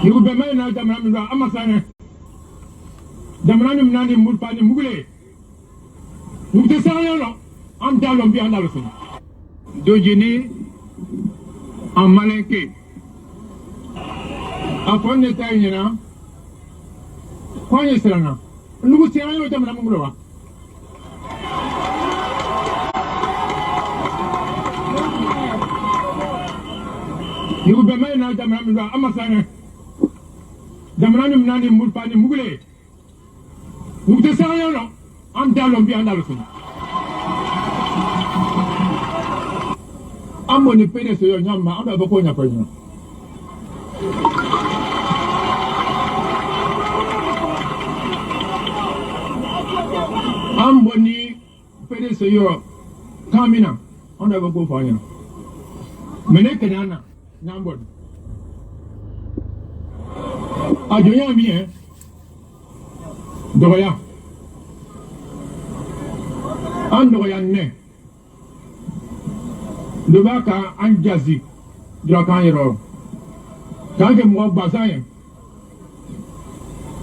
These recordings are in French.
You be man na jamana amasane. Jamana ni mnani mulpani mugule. Mugte sayo am dalom bi andalso. Dojini am malenke. Afon ne tayina. Kwanye serana. Nugu sayo jamana mugulo. You be man na jamana amasane. Jamana ni mnani mulpani mugule. Mugte sayo am dalom bi andalso. I'm on the penis of your young man. I'm not going to pay you. I'm on the penis of your coming up. I'm never go for you. Menekanana, number. I do not mean Doya. And Doya ne. Le baka anjazi drakanyero kange mo basaye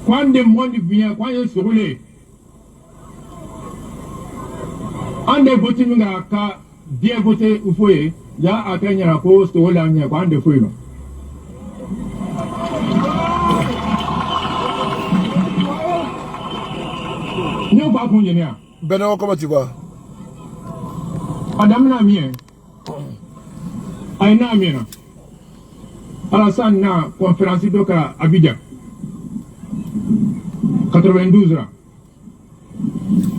kwande mondi bien kwanye surule ande boti minga ka die bote ufoye ya akanya ko stola nya kwande foyino nyo ba kunje ne Beno, comment tu vas? Adam na mien Aina Amina. Alassane na conférence doka Abidjan. 92 ans.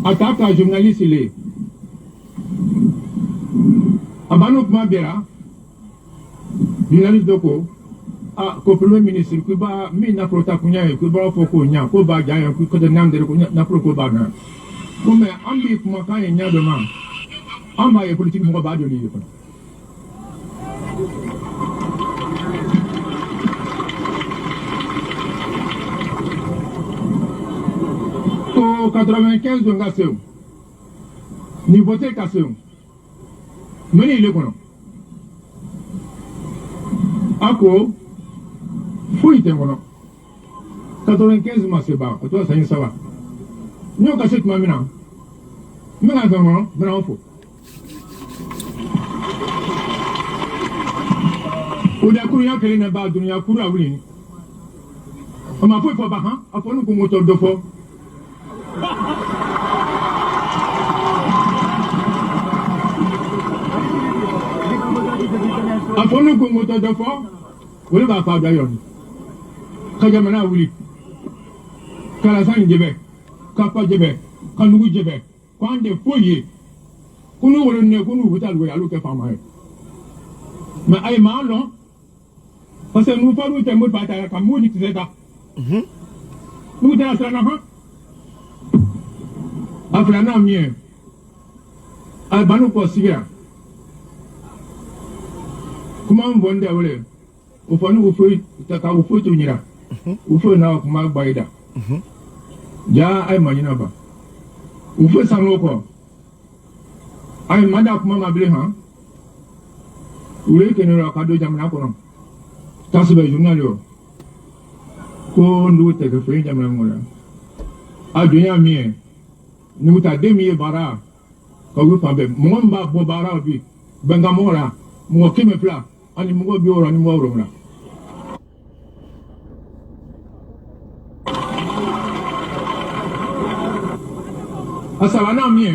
Attaque à journaliste il Abanouk Mabera. Journaliste doko. Ah, ko premier ministre ku ba mi na prota kunya ku ba foko nya ko ba ja ku ko de nam de ko na pro ko ba na. Ko me ambi kuma kan nya do ma. Amba ye politique mo ba do li ko. Au 95 de Gasseu, ni voté Gasseu, mais il est bon. Ako, fouille tes monos. 95 mois c'est bas, toi ça y est, ça va. Nous avons cassé ma mina. Mais là, vraiment, vraiment faux. Au d'accord, il y a quelqu'un qui n'a pas de cours à vous. On m'a fait pas, hein? Après, nous avons moteur de faux. Après, nous avons moteur de faux. Vous ne va pas d'ailleurs. Kajamana Wuli. Kalasan Djebe. Kapa Djebe. Kanougu Djebe. Quand des foyers. Kunu Wolone, Kunu Wutalwe, à l'autre femme. Mais aïe, non? Parce que nous faisons des mots de bataille comme nous, nous sommes nous sommes là. Après, nous sommes là. Albano Possible. Comment on va dire? Au fond, nous faisons tout nira. Nous faisons na kuma baida. Ya ay manina ba. Nous faisons ça encore. Ay manda kuma mabile ha. Ule kenera kado jamna kono. Tasbe journal yo. Ko ndu te ke fe jamna ngola. A dunya mi ni ta demi bara. Ko wi fa be mo mba bo bara bi. Benga mora mo keme pla. Ani mo bi ora ni mo oro mla. Asabana mi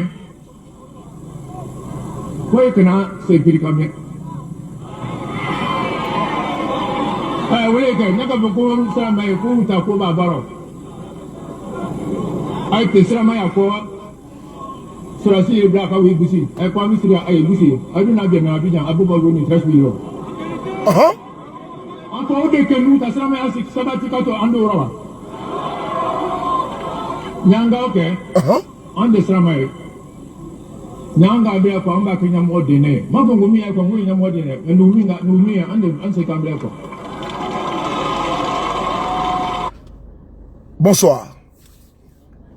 ko ekena se pirikame. Wale ke naka boko sara mai ko ta ko ba baro. Ai te sara mai ko sara si bra ka wi gusi. Ai ko mi sira ai gusi. Adu na be na Abidjan abuba go ni 3 millions. Anto de ke nu ta sara mai asik sabati ka to ando rawa. Nyanga okay. Ande sara mai. Nyanga be ko amba ke nyamo de ne. Ma ko mi ai ko ngi nyamo de ne. Nu mi ande anse ka be ko. Bonsoir.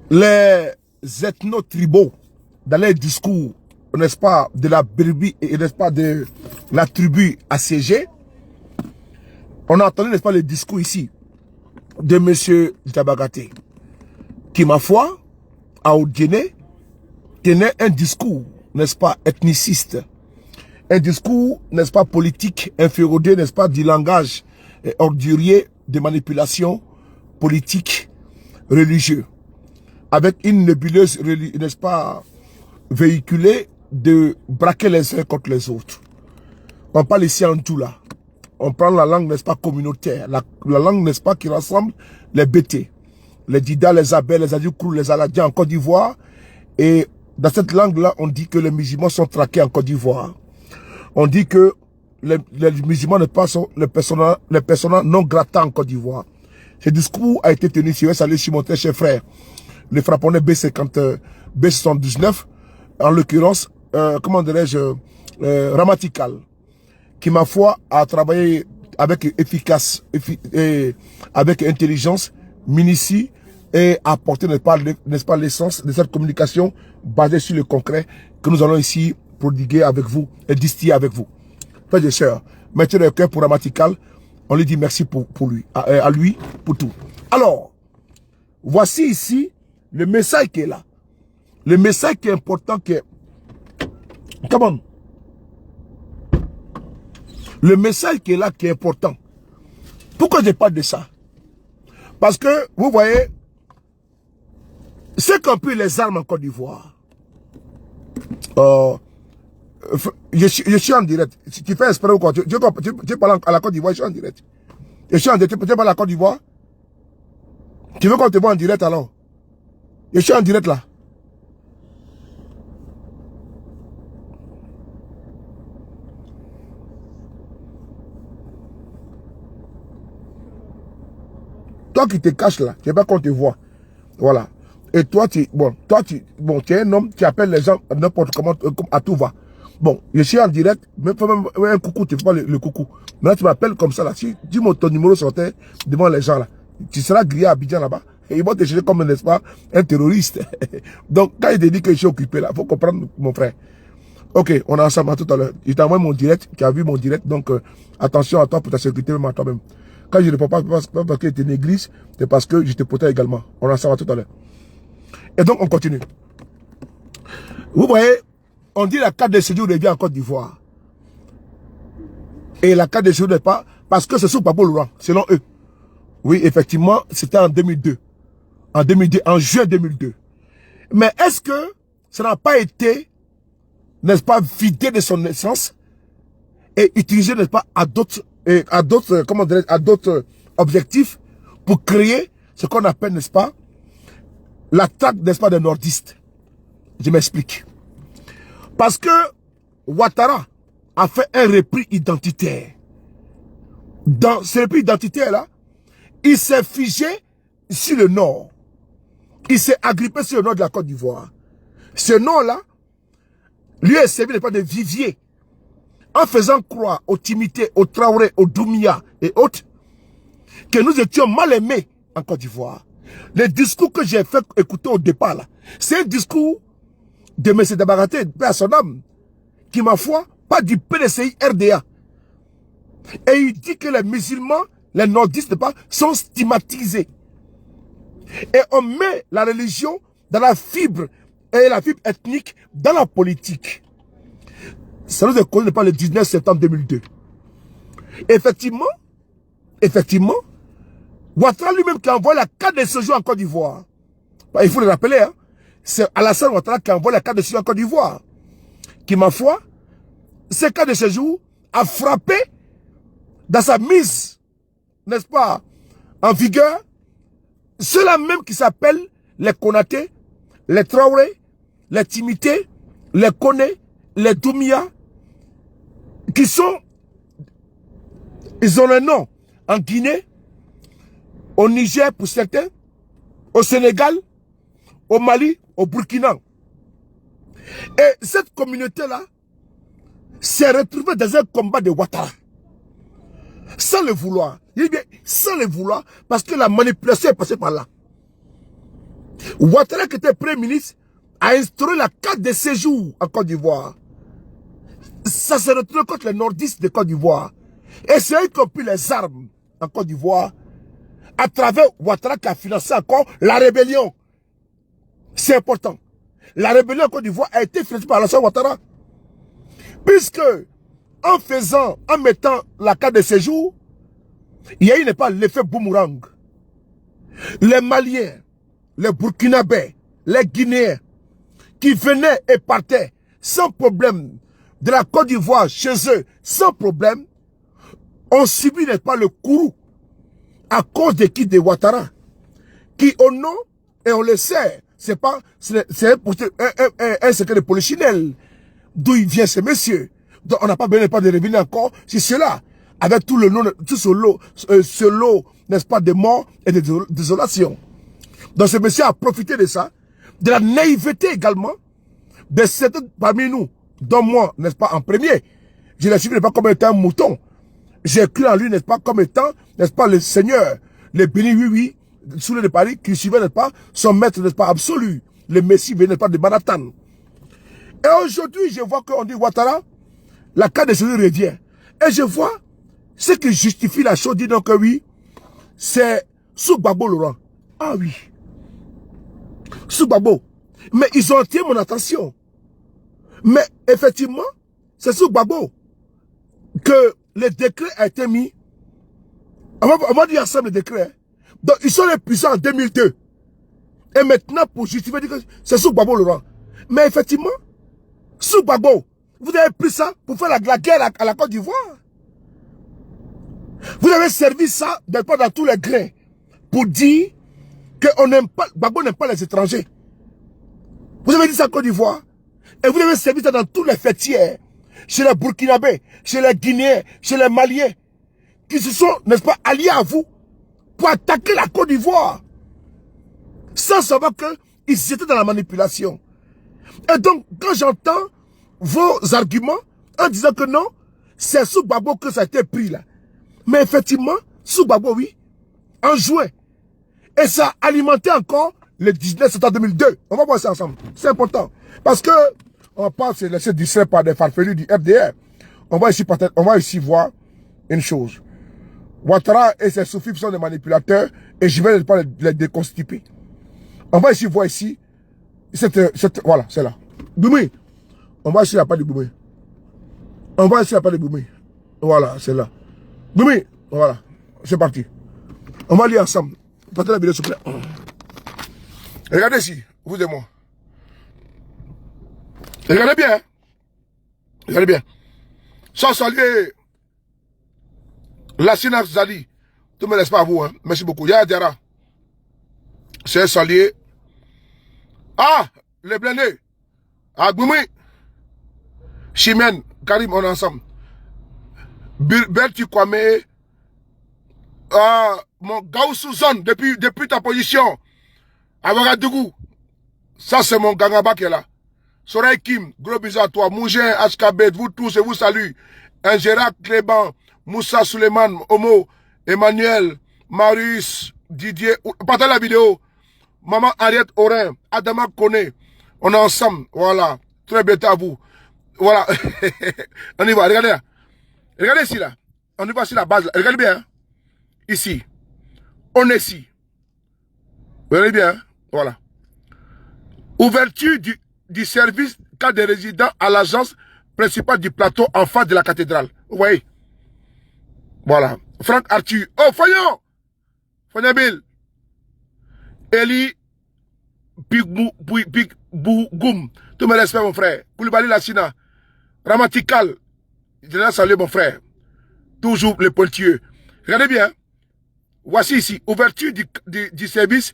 Les ethno-tribaux, dans les discours, n'est-ce pas, de la Berbie et n'est-ce pas, de la tribu assiégée, on a entendu, n'est-ce pas, les discours ici. de M. Diabagaté, qui, ma foi, à Odiéné, tenait un discours, n'est-ce pas, ethniciste. Un discours, n'est-ce pas, politique, inféodé, n'est-ce pas, du langage ordurier de manipulation politique, religieux. Avec une nébuleuse, n'est-ce pas, véhiculée de braquer les uns contre les autres. On parle ici en tout là. On prend la langue, n'est-ce pas, communautaire. La langue, n'est-ce pas, qui rassemble les Bété, les Dida, les Abel, les Adjoukrou, les Aladiens en Côte d'Ivoire. Et dans cette langue-là, on dit que les musulmans sont traqués en Côte d'Ivoire. On dit que les musulmans ne pas sont les personnes non grata en Côte d'Ivoire. Ce discours a été tenu sur salut sur mon très cher frère, le frapponnais B50, B79, en l'occurrence, comment dirais-je, Ramatical, qui, ma foi, a travaillé avec avec intelligence, minutie, et a apporté, n'est-ce pas, l'essence de cette communication basée sur le concret que nous allons ici prodiguer avec vous et distiller avec vous. Frères et sœurs, mettez le cœur pour Ramatical, on lui dit merci pour lui, à lui pour tout. Alors, voici ici le message qui est là. Le message qui est important, qui est... Come on. Le message qui est là, qui est important. Pourquoi je parle de ça? Parce que, vous voyez, ceux qui ont pris les armes en Côte d'Ivoire, je suis en direct. Si tu fais exprès ou quoi, tu parles à la Côte d'Ivoire, je suis en direct. Je suis en direct. Tu parles à la Côte d'Ivoire? Tu veux qu'on te voit en direct alors? Je suis en direct là. Toi qui te caches là, tu veux pas qu'on te voit. Voilà. Et toi, tu es un homme qui appelle les gens n'importe comment, à tout va. Bon, je suis en direct, même un coucou, tu fais pas le coucou. Maintenant, tu m'appelles comme ça là. Si dis-moi ton numéro sortait devant les gens là, tu seras grillé à Abidjan là-bas. Et ils vont te chercher comme, n'est-ce pas, un terroriste. Donc, quand il te dit que je suis occupé là, il faut comprendre, mon frère. Ok, on est ensemble à tout à l'heure. Je t'envoie mon direct, tu as vu mon direct, donc attention à toi pour ta sécurité, même à toi-même. Quand je ne réponds pas parce que tu négliges, c'est parce que je te protège également. On en saura tout à l'heure. Et donc, on continue. Vous voyez, on dit la carte de séjour revient en Côte d'Ivoire. Et la carte de séjour n'est pas, parce que c'est sous Gbagbo Laurent, selon eux. Oui, effectivement, c'était en 2002. En juin 2002. Mais est-ce que ça n'a pas été, n'est-ce pas, vidé de son essence et utilisé, n'est-ce pas, à d'autres objectifs pour créer ce qu'on appelle, n'est-ce pas, l'attaque, n'est-ce pas, des nordistes. Je m'explique. Parce que Ouattara a fait un repris identitaire. Dans ce repris identitaire-là, il s'est figé sur le nord. Il s'est agrippé sur le nord de la Côte d'Ivoire. Ce nord-là, lui est servi, n'est pas, de vivier. En faisant croire aux Timité, aux Traoré, aux Doumia et autres, que nous étions mal aimés en Côte d'Ivoire. Le discours que j'ai fait écouter au départ, là, c'est un discours de M. Diabagaté, paix à son âme, qui, ma foi, pas du PDCI RDA. Et il dit que les musulmans, les nordistes, pas, sont stigmatisés. Et on met la religion dans la fibre, et la fibre ethnique dans la politique. Ça nous est connu pas le 19 septembre 2002. Effectivement, Ouattara lui-même qui envoie la carte de séjour en Côte d'Ivoire. Il faut le rappeler, hein. C'est Alassane Ouattara qui envoie la carte de séjour en Côte d'Ivoire. Qui, ma foi, cette carte de séjour a frappé dans sa mise, n'est-ce pas, en vigueur, ceux-là même qui s'appellent les Konaté, les Traoré, les Timité, les Koné, les Doumia, qui sont, ils ont le nom en Guinée, au Niger pour certains, au Sénégal, au Mali, au Burkina. Et cette communauté-là s'est retrouvée dans un combat de Ouattara. Sans le vouloir. Il dit bien, sans le vouloir, parce que la manipulation est passée par là. Ouattara, qui était Premier ministre, a instauré la carte de séjour en Côte d'Ivoire. Ça se retrouve contre les nordistes de Côte d'Ivoire. Et c'est eux qui ont pris les armes en Côte d'Ivoire à travers Ouattara qui a financé encore la rébellion. C'est important. La rébellion en Côte d'Ivoire a été financée par l'ancien Ouattara. Puisque, en mettant la carte de séjour, il y a eu n'est pas l'effet boomerang. Les Maliens, les Burkinabés, les Guinéens, qui venaient et partaient sans problème de la Côte d'Ivoire chez eux, sans problème, ont subi, n'est-ce pas, le courroux à cause de qui de Ouattara, qui au nom, et on le sait, c'est un secret de polichinelle, d'où il vient ce monsieur. Donc on n'a pas besoin de revenir encore sur cela, avec tout ce lot, n'est-ce pas, de morts et de désolation. Donc ce monsieur a profité de ça, de la naïveté également, de certains parmi nous, dont moi, n'est-ce pas, en premier. Je l'ai suivi, n'est-ce pas, comme étant un mouton. J'ai cru en lui, n'est-ce pas, comme étant, n'est-ce pas, le Seigneur, le béni, oui, sous de Paris, qui suivait, n'est-ce pas, son maître, n'est-ce pas, absolu. Le Messie, n'est-ce pas, de Manhattan. Et aujourd'hui, je vois qu'on dit Ouattara, la carte de séjour revient. Et je vois ce qui justifie la chose, dit donc que oui, c'est sous Gbagbo Laurent. Ah oui. Sous Gbagbo. Mais ils ont attiré mon attention. Mais effectivement, c'est sous Gbagbo que le décret a été mis. On va dire ensemble le décret. Donc ils sont les puissants en 2002. Et maintenant, pour justifier, c'est sous Gbagbo Laurent. Mais effectivement, sous Gbagbo, vous avez pris ça pour faire la guerre à la Côte d'Ivoire. Vous avez servi ça dans tous les grains pour dire que Gbagbo n'aime pas les étrangers. Vous avez dit ça en Côte d'Ivoire. Et vous avez servi ça dans tous les fêtières. Chez les Burkinabés, chez les Guinéens, chez les Maliens. Qui se sont, n'est-ce pas, alliés à vous pour attaquer la Côte d'Ivoire. Sans savoir qu'ils étaient dans la manipulation. Et donc, quand j'entends vos arguments en disant que non, c'est sous Gbagbo que ça a été pris là. Mais effectivement, sous Gbagbo, oui, en juin. Et ça a alimenté encore le 19 septembre 2002. On va voir ça ensemble. C'est important. Parce que on parle, c'est laissé distrait par des farfelus du FDR. On va ici voir une chose. Ouattara et ses sous-fifs sont des manipulateurs et je vais pas les déconstiper. On va ici voir ici. Voilà, c'est là. Boumé. On va ici, il n'y a pas de Boumé. On va ici, il n'y a pas de Boumé. Voilà, c'est là. Boumé. Voilà. C'est parti. On va lire ensemble. Partez la vidéo, s'il vous plaît. Regardez ici, vous et moi. Regardez bien. Regardez bien. Sans saluer Lassina Zali. Tout me laisse pas à vous. Hein. Merci beaucoup. Yaya Diara. C'est salué. Ah, les blindés. Agboumi. Chimène. Karim, on est ensemble. Bertu Kwame. Mon Gaoussou Zone, depuis ta position. À Ouagadougou. Ça, c'est mon Gangaba qui est là. Soray Kim, gros bisous à toi. Mougin, Ashkabet, vous tous, je vous salue. Ingérac, Cléban, Moussa Suleiman, Homo, Emmanuel, Marius, Didier. Partagez la vidéo. Maman Ariette Orin, Adama Kone. On est ensemble. Voilà. Très bientôt à vous. Voilà. On y va. Regardez là. Regardez ici là. On y va sur la base. Là. Regardez bien. Hein. Ici. On est ici. Regardez bien. Hein. Voilà. Ouverture du service cas des résidents à l'agence principale du plateau en face de la cathédrale. Vous voyez? Voilà. Franck Arthur. Oh, Fagnon! Fagnabil. Eli Bougoum. Tous mes respects, mon frère. Koulibaly Lassina. Ramatikal. Je vais saluer mon frère. Toujours les pointilleux. Regardez bien. Voici ici. Ouverture du service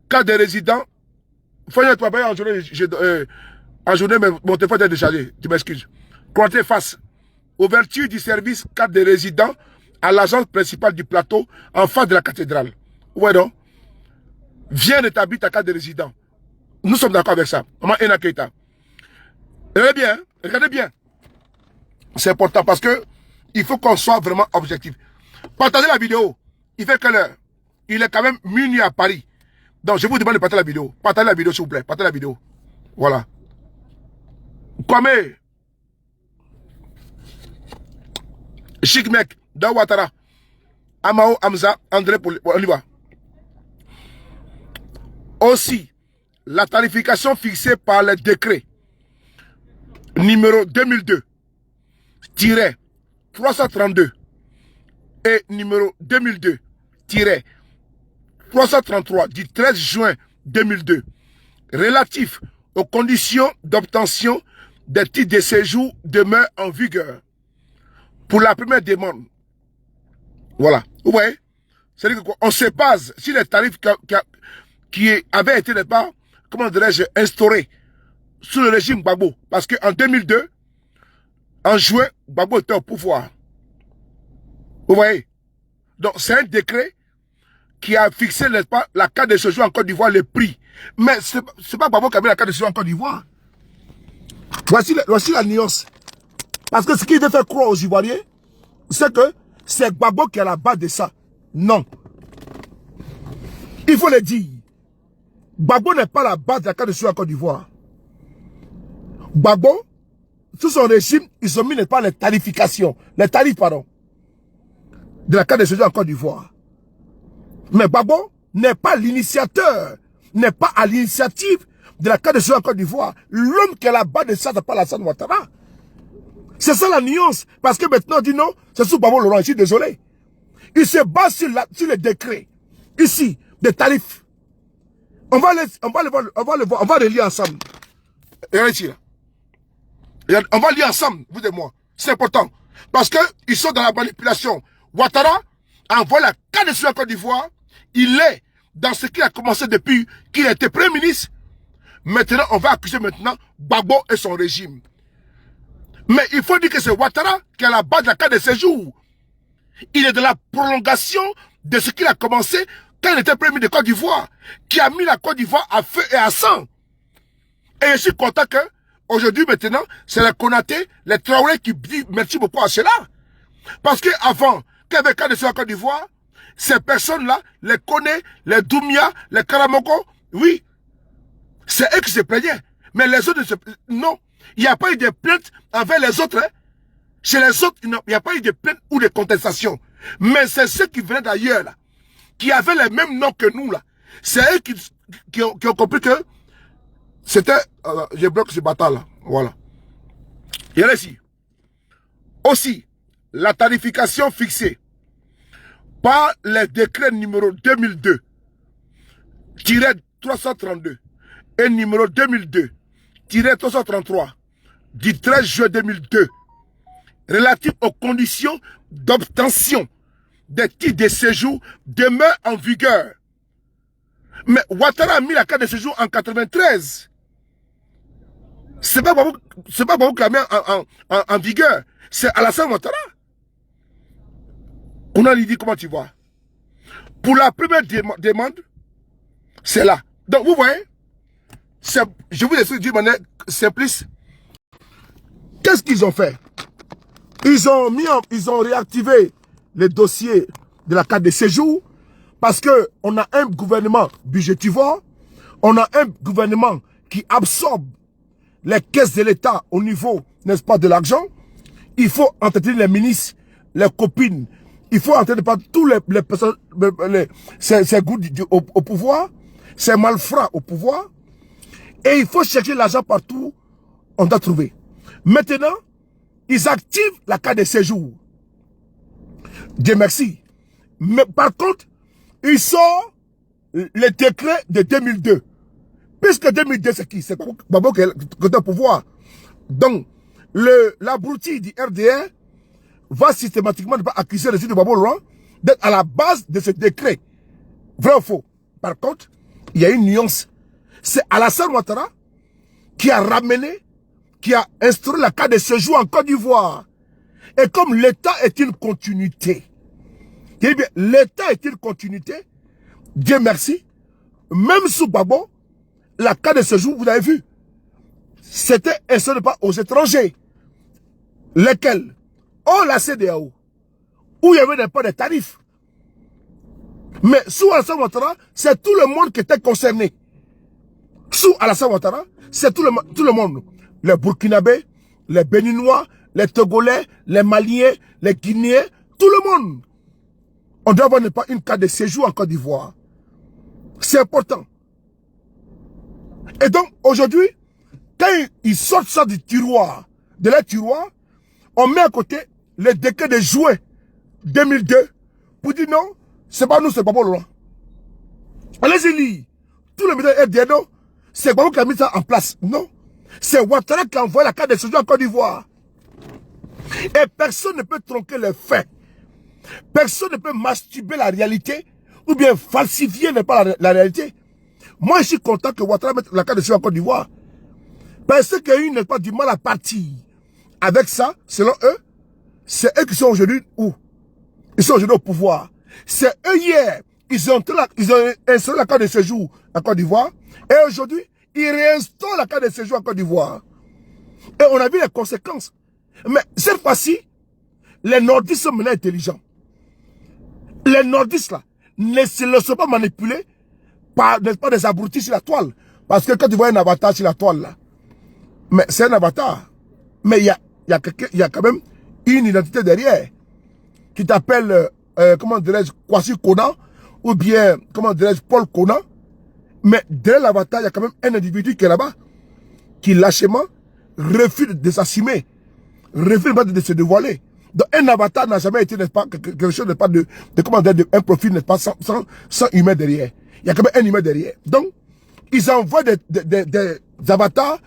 cas des résidents. Fagnon, tu vas pas en journée, mais mon téléphone est déchargé. Tu m'excuses. Côté face. Ouverture du service cadre des résidents à l'agence principale du plateau en face de la cathédrale. Ouais donc. Viens d'établir ta carte de résident. Nous sommes d'accord avec ça. Maman Ena Keita. Regardez bien. Regardez bien. C'est important parce que il faut qu'on soit vraiment objectif. Partagez la vidéo. Il fait quelle heure? Il est quand même minuit à Paris. Donc je vous demande de partager la vidéo. Partagez la vidéo s'il vous plaît. Partagez la vidéo. Voilà. Kwame. Chic mec. Dans Ouattara. Amao Hamza, André, on y va. Aussi, la tarification fixée par le décret numéro 2002-332 et numéro 2002-333 du 13 juin 2002 relatif aux conditions d'obtention des titres de séjour demeure en vigueur pour la première demande. Voilà. Vous voyez? C'est-à-dire qu'on se base sur les tarifs qui avaient été, comment dirais-je, instaurés sous le régime Gbagbo. Parce qu'en 2002, en juin, Gbagbo était au pouvoir. Vous voyez? Donc, c'est un décret qui a fixé, n'est-ce pas, la carte de séjour en Côte d'Ivoire, le prix. Mais ce n'est pas Gbagbo qui avait la carte de séjour en Côte d'Ivoire. Voici la nuance. Parce que ce qui veut faire croire aux Ivoiriens, c'est que c'est Gbagbo qui est à la base de ça. Non. Il faut le dire. Gbagbo n'est pas la base de la carte de séjour en Côte d'Ivoire. Gbagbo, sous son régime, ils ont mis, n'est pas, les tarifications. Les tarifs, pardon. De la carte de séjour en Côte d'Ivoire. Mais Gbagbo n'est pas l'initiateur, n'est pas à l'initiative de la carte de séjour en Côte d'Ivoire. L'homme qui est à la base de ça, c'est pas Alassane Ouattara. C'est ça la nuance. Parce que maintenant, on dit non, c'est sous Gbagbo Laurent, je suis désolé. Il se base sur les décrets. Ici, des tarifs. On va les voir, on va les lire ensemble. Regardez ici, là. On va lire ensemble, vous et moi. C'est important. Parce qu'ils sont dans la manipulation. Ouattara envoie la carte de séjour en Côte d'Ivoire. Il est dans ce qu'il a commencé depuis qu'il était Premier ministre. Maintenant, on va accuser maintenant Gbagbo et son régime. Mais il faut dire que c'est Ouattara qui est à la base de la carte de séjour. Il est de la prolongation de ce qu'il a commencé quand il était Premier ministre de Côte d'Ivoire, qui a mis la Côte d'Ivoire à feu et à sang. Et je suis content que aujourd'hui, maintenant, c'est les Konaté, les Traoré qui disent merci beaucoup à cela. Parce qu'avant, qu'il y avait cas de cela en Côte d'Ivoire, ces personnes-là, les Koné, les Doumia, les Karamoko, oui, c'est eux qui se plaignaient. Mais les autres, non. Il n'y a pas eu de plainte envers les autres. Hein. Chez les autres, il n'y a pas eu de plainte ou de contestation. Mais c'est ceux qui venaient d'ailleurs, là, qui avaient les mêmes noms que nous, là. C'est eux qui ont compris que c'était... je bloque ce bâtard, là. Voilà. Il y a ici. Aussi, la tarification fixée par le décret numéro 2002-332 et numéro 2002-333 du 13 juin 2002 relatif aux conditions d'obtention des titres de séjour demeure en vigueur. Mais Ouattara a mis la carte de séjour en 93. C'est pas Gbagbo qui l'a mis en vigueur. C'est Alassane Ouattara. On a lui dit comment tu vois. Pour la première demande, c'est là. Donc vous voyez, je vous explique d'une manière simpliste. Qu'est-ce qu'ils ont fait? Ils ont réactivé les dossiers de la carte de séjour parce que on a un gouvernement budgétivore, on a un gouvernement qui absorbe les caisses de l'État au niveau, n'est-ce pas, de l'argent. Il faut entretenir les ministres, les copines, il faut entretenir par tous les personnes, ces goûts au pouvoir, ces malfrats au pouvoir, et il faut chercher l'argent partout, on doit trouver. Maintenant, ils activent la carte de séjour. Dieu merci. Mais par contre, ils sortent le décret de 2002. Puisque 2002, c'est qui? C'est Gbagbo qui est au pouvoir. Donc, l'abruti du RDR va systématiquement accuser le régime de Gbagbo Laurent d'être à la base de ce décret. Vrai ou faux? Par contre, il y a une nuance. C'est Alassane Ouattara qui a ramené, qui a instauré la carte de séjour en Côte d'Ivoire. Et comme l'État est une continuité, l'État est une continuité, Dieu merci, même sous Gbagbo, la carte de séjour, vous avez vu, c'était instauré pas aux étrangers. Lesquels? Oh, la CEDEAO, où il y avait pas de tarifs. Mais sous Alassane Ouattara, c'est tout le monde qui était concerné. Sous Alassane Ouattara, c'est tout le monde. Les Burkinabés, les Béninois, les Togolais, les Maliens, les Guinéens, tout le monde. On doit avoir pas une carte de séjour en Côte d'Ivoire. C'est important. Et donc, aujourd'hui, quand ils sortent ça du tiroir, de leur tiroir, on met à côté les décrets de juin 2002 pour dire non, c'est pas nous, c'est pas pour Laurent. Allez-y lire. Tout le médias RDN, non, c'est pas vous qui a mis ça en place. Non. C'est Ouattara qui a envoyé la carte de séjour en Côte d'Ivoire. Et personne ne peut tronquer les faits. Personne ne peut masturber la réalité ou bien falsifier la réalité. Moi, je suis content que Ouattara mette la carte de séjour en Côte d'Ivoire. Parce qu'il y a eu n'est pas du mal à partir. Avec ça, selon eux, c'est eux qui sont aujourd'hui où? Ils sont aujourd'hui au pouvoir. C'est eux hier, ils ont installé la carte de séjour en Côte d'Ivoire. Et aujourd'hui, ils réinstallent la carte de séjour en Côte d'Ivoire. Et on a vu les conséquences. Mais cette fois-ci, les nordistes sont maintenant intelligents. Les nordistes là, ne se laissent pas manipuler par des abrutis sur la toile. Parce que quand tu vois un avatar sur la toile là, mais c'est un avatar. Mais il y a quand même une identité derrière. Qui t'appelle, comment dirais-je, Kwasi Kona, ou bien, comment dirais-je, Paul Kona. Mais derrière l'avatar, il y a quand même un individu qui est là-bas, qui lâchement refuse de s'assumer, refuse de se dévoiler. Donc un avatar n'a jamais été, n'est-ce pas, quelque chose n'est pas de comment dire, un profil, n'est-ce pas, sans humain derrière. Il y a quand même un humain derrière. Donc, ils envoient des avatars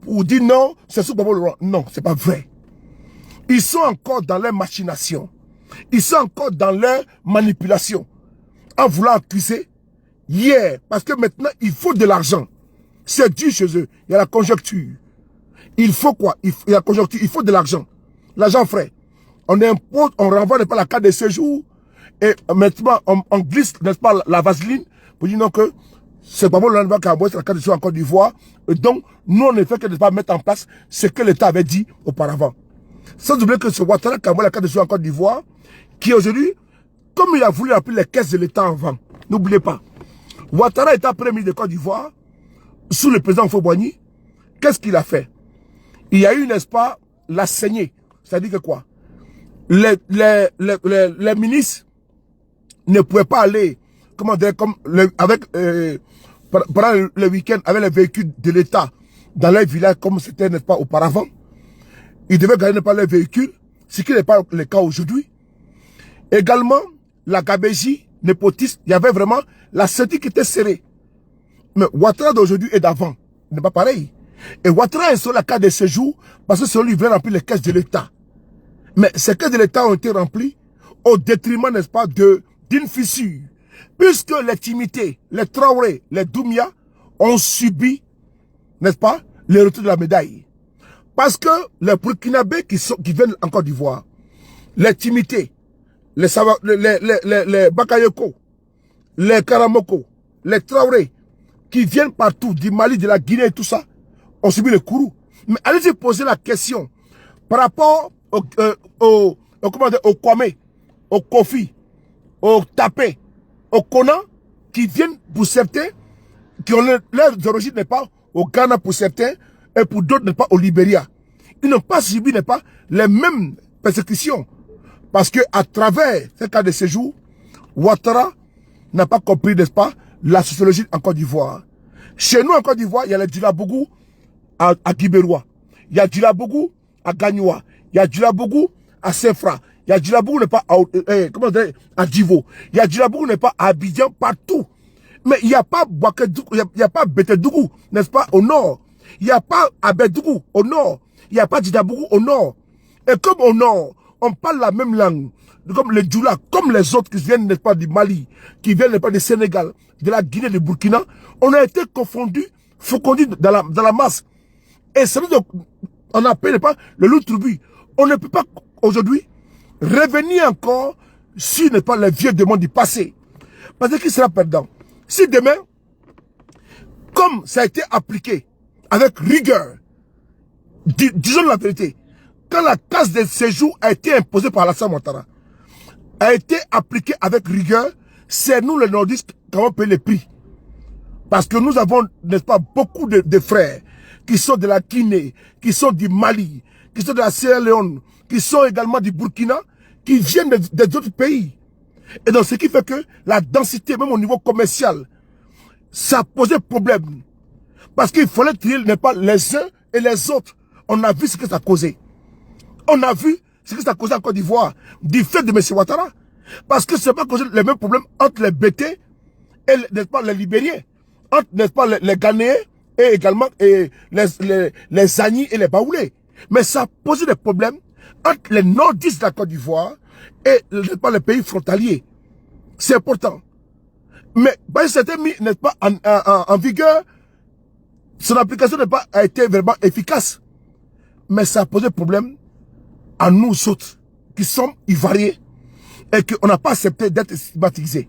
pour dire non, c'est sous Bobo Laurent. Non, c'est pas vrai. Ils sont encore dans leur machination. Ils sont encore dans leur manipulation. En voulant accuser hier. Parce que maintenant, il faut de l'argent. C'est dur chez eux. Il y a la conjoncture. Il faut quoi? Il y a la conjoncture. Il faut de l'argent. L'argent frais. On impose, on renvoie n'est pas la carte de séjour. Et maintenant, on glisse, n'est-ce pas, la vaseline. Pour dire non que c'est pas bon l'endroit qui a envoyé la carte de séjour en Côte d'Ivoire. Et donc, nous, on ne fait que de ne pas mettre en place ce que l'État avait dit auparavant. Sans oublier que c'est Ouattara qui a envoyé la carte de séjour en Côte d'Ivoire, qui aujourd'hui, comme il a voulu remplir les caisses de l'État avant, n'oubliez pas, Ouattara est premier ministre de Côte d'Ivoire, sous le président Houphouët-Boigny, qu'est-ce qu'il a fait? Il y a eu, n'est-ce pas, la saignée. C'est-à-dire que quoi? Les ministres ne pouvaient pas aller, comment dire, comme pendant le week-end, avec les véhicules de l'État, dans les villages, comme c'était, n'est-ce pas, auparavant. Ils devaient gagner pas leurs véhicules, ce qui n'est pas le cas aujourd'hui. Également, la gabégie, népotiste, il y avait vraiment la ceinture qui était serrée. Mais Ouattara d'aujourd'hui et d'avant n'est pas pareil. Et Ouattara est sur la carte de séjour parce que c'est lui qui veut remplir les caisses de l'État. Mais ces caisses de l'État ont été remplies au détriment, n'est-ce pas, d'une fissure. Puisque les Timités, les Traoré, les Doumbia ont subi, n'est-ce pas, le retour de la médaille. Parce que les Burkinabés qui viennent en Côte d'Ivoire, les Timités, les Bakayoko, les Karamoko, les Traoré, qui viennent partout, du Mali, de la Guinée et tout ça, ont subi le courroux. Mais allez-y poser la question par rapport au Kwame, au Kofi, au Tapé, au Kona, qui viennent pour certains, qui ont leurs origines, n'est pas au Ghana pour certains, et pour d'autres, n'est pas au Libéria. Ils n'ont pas subi, n'est pas, les mêmes persécutions. Parce que à travers ces cas de séjour, Ouattara n'a pas compris, n'est-ce pas, la sociologie en Côte d'Ivoire. Chez nous, en Côte d'Ivoire, il y a les Djilabougou à Guibérois. Il y a Djilabougou à Gagnoua. Il y a Djilabougou à Sefra. Il y a Djilabougou n'est pas à Divo. Il y a Djilabougou n'est pas à Abidjan, partout. Mais il n'y a pas Bouakedougou, il n'y a pas Betedougou, n'est-ce pas, au nord. Il n'y a pas Abedougou au nord. Il n'y a pas Djilabougou au nord. Et comme au nord, on parle la même langue, comme les Djoula, comme les autres qui viennent, n'est-ce pas, du Mali, qui viennent, n'est-ce pas, du Sénégal, de la Guinée, du Burkina, on a été confondus, faucondus dans la masse. Et ça veut dire, on appelle, n'est pas, le loup tribu. On ne peut pas, aujourd'hui, revenir encore sur, n'est pas, les vieux démons du passé. Parce que qui sera perdant? Si demain, comme ça a été appliqué, avec rigueur, disons la vérité, quand la case de séjour a été imposée par Alassane Ouattara, a été appliquée avec rigueur, c'est nous les nordistes qui avons payé le prix. Parce que nous avons, n'est-ce pas, beaucoup de frères qui sont de la Guinée, qui sont du Mali, qui sont de la Sierra Leone, qui sont également du Burkina, qui viennent des autres pays. Et donc, ce qui fait que la densité, même au niveau commercial, ça posait problème. Parce qu'il fallait trier, n'est pas les uns et les autres. On a vu ce que ça causait. On a vu ce que ça causait en Côte d'Ivoire, du fait de M. Ouattara. Parce que c'est pas causé les mêmes problèmes entre les BT et, n'est-ce pas, les Libériens. Entre, n'est-ce pas, les Ghanéens et également les Agnis et les Baoulés. Mais ça a posé des problèmes entre les nordistes de la Côte d'Ivoire et, n'est-ce pas, les pays frontaliers. C'est important. Mais, bah, c'était mis, n'est-ce pas, en vigueur, son application n'a pas été vraiment efficace. Mais ça a posé problème à nous autres, qui sommes Ivoiriens, et qu'on n'a pas accepté d'être stigmatisés.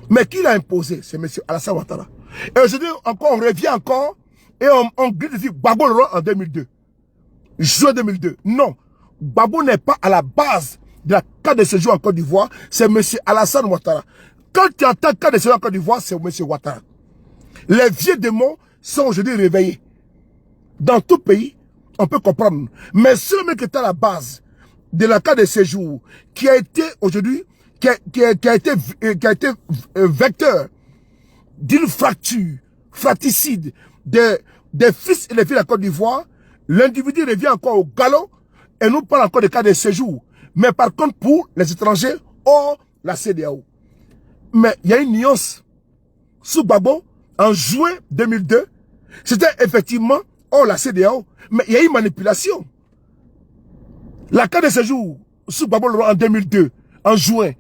Mais qui l'a imposé? C'est M. Alassane Ouattara. Et aujourd'hui, encore, on revient encore, et on dit Gbagbo en 2002. Juin 2002. Non. Gbagbo n'est pas à la base de la carte de séjour en Côte d'Ivoire, c'est M. Alassane Ouattara. Quand tu entends carte de séjour en Côte d'Ivoire, c'est M. Ouattara. Les vieux démons sont aujourd'hui réveillés. Dans tout pays, on peut comprendre. Mais celui qui est à la base de la carte de séjour, qui a été aujourd'hui, qui a été vecteur d'une fracture fratricide des fils et des filles de la Côte d'Ivoire, l'individu revient encore au galop et nous parle encore des cas de séjour. Mais par contre, pour les étrangers hors la CEDEAO. Mais il y a une nuance. Sous Gbagbo, en juin 2002, c'était effectivement hors la CEDEAO. Mais il y a eu manipulation. La carte de séjour sous Gbagbo en 2002, en juin.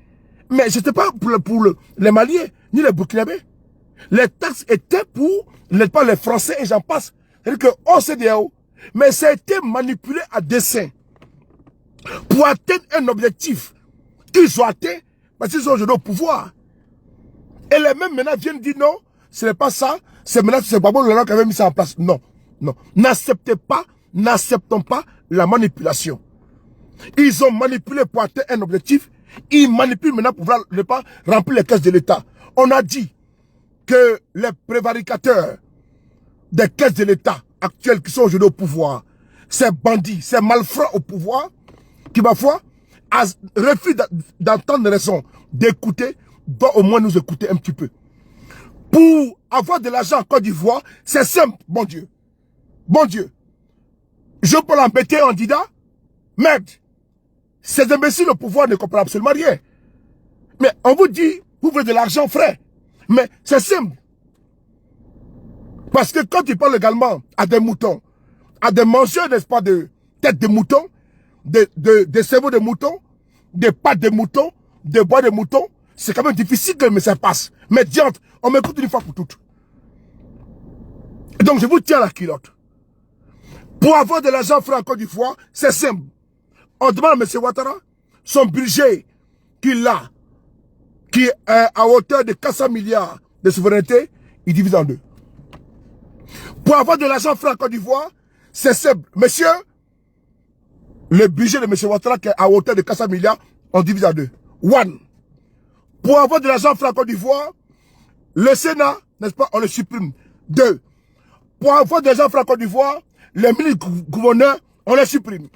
Mais ce n'était pas pour les Maliens, ni les Burkinabés. Les taxes étaient pour, pas les Français et j'en passe. C'est-à-dire que hors CEDEAO. Mais ça a été manipulé à dessein. Pour atteindre un objectif qu'ils ont atteint, parce qu'ils sont aujourd'hui au pouvoir. Et les mêmes maintenant viennent dire non, ce n'est pas ça, c'est maintenant c'est Gbagbo qui avait mis ça en place. Non, non. N'acceptez pas, n'acceptons pas la manipulation. Ils ont manipulé pour atteindre un objectif, ils manipulent maintenant pour ne pas remplir les caisses de l'État. On a dit que les prévaricateurs des caisses de l'État actuels qui sont aujourd'hui au pouvoir, ces bandits, ces malfrats au pouvoir, qui parfois refusent d'entendre raison, d'écouter, doit au moins nous écouter un petit peu. Pour avoir de l'argent en Côte d'Ivoire, c'est simple, bon Dieu. Bon Dieu. Je peux l'embêter en disant, merde, ces imbéciles au pouvoir ne comprennent absolument rien. Mais on vous dit, vous voulez de l'argent, frère. Mais c'est simple. Parce que quand tu parles également à des moutons, à des mangeurs, n'est-ce pas, de têtes de moutons, de cerveaux de moutons, des pattes de moutons, des bois de moutons, c'est quand même difficile que ça passe. Mais diantre, on m'écoute une fois pour toutes. Et donc je vous tiens la culotte. Pour avoir de l'argent frais en Côte d'Ivoire, c'est simple. On demande à M. Ouattara son budget qu'il a, qui est à hauteur de 400 milliards de souveraineté, il divise en deux. Pour avoir de l'argent frais en Côte d'Ivoire, c'est simple. Monsieur, le budget de M. Ouattara qui est à hauteur de 400 milliards, on divise en deux. One. Pour avoir de l'argent frais en Côte d'Ivoire, le Sénat, n'est-ce pas, on le supprime. Deux. Pour avoir de l'argent frais en Côte d'Ivoire, les ministres gouverneurs, on les supprime.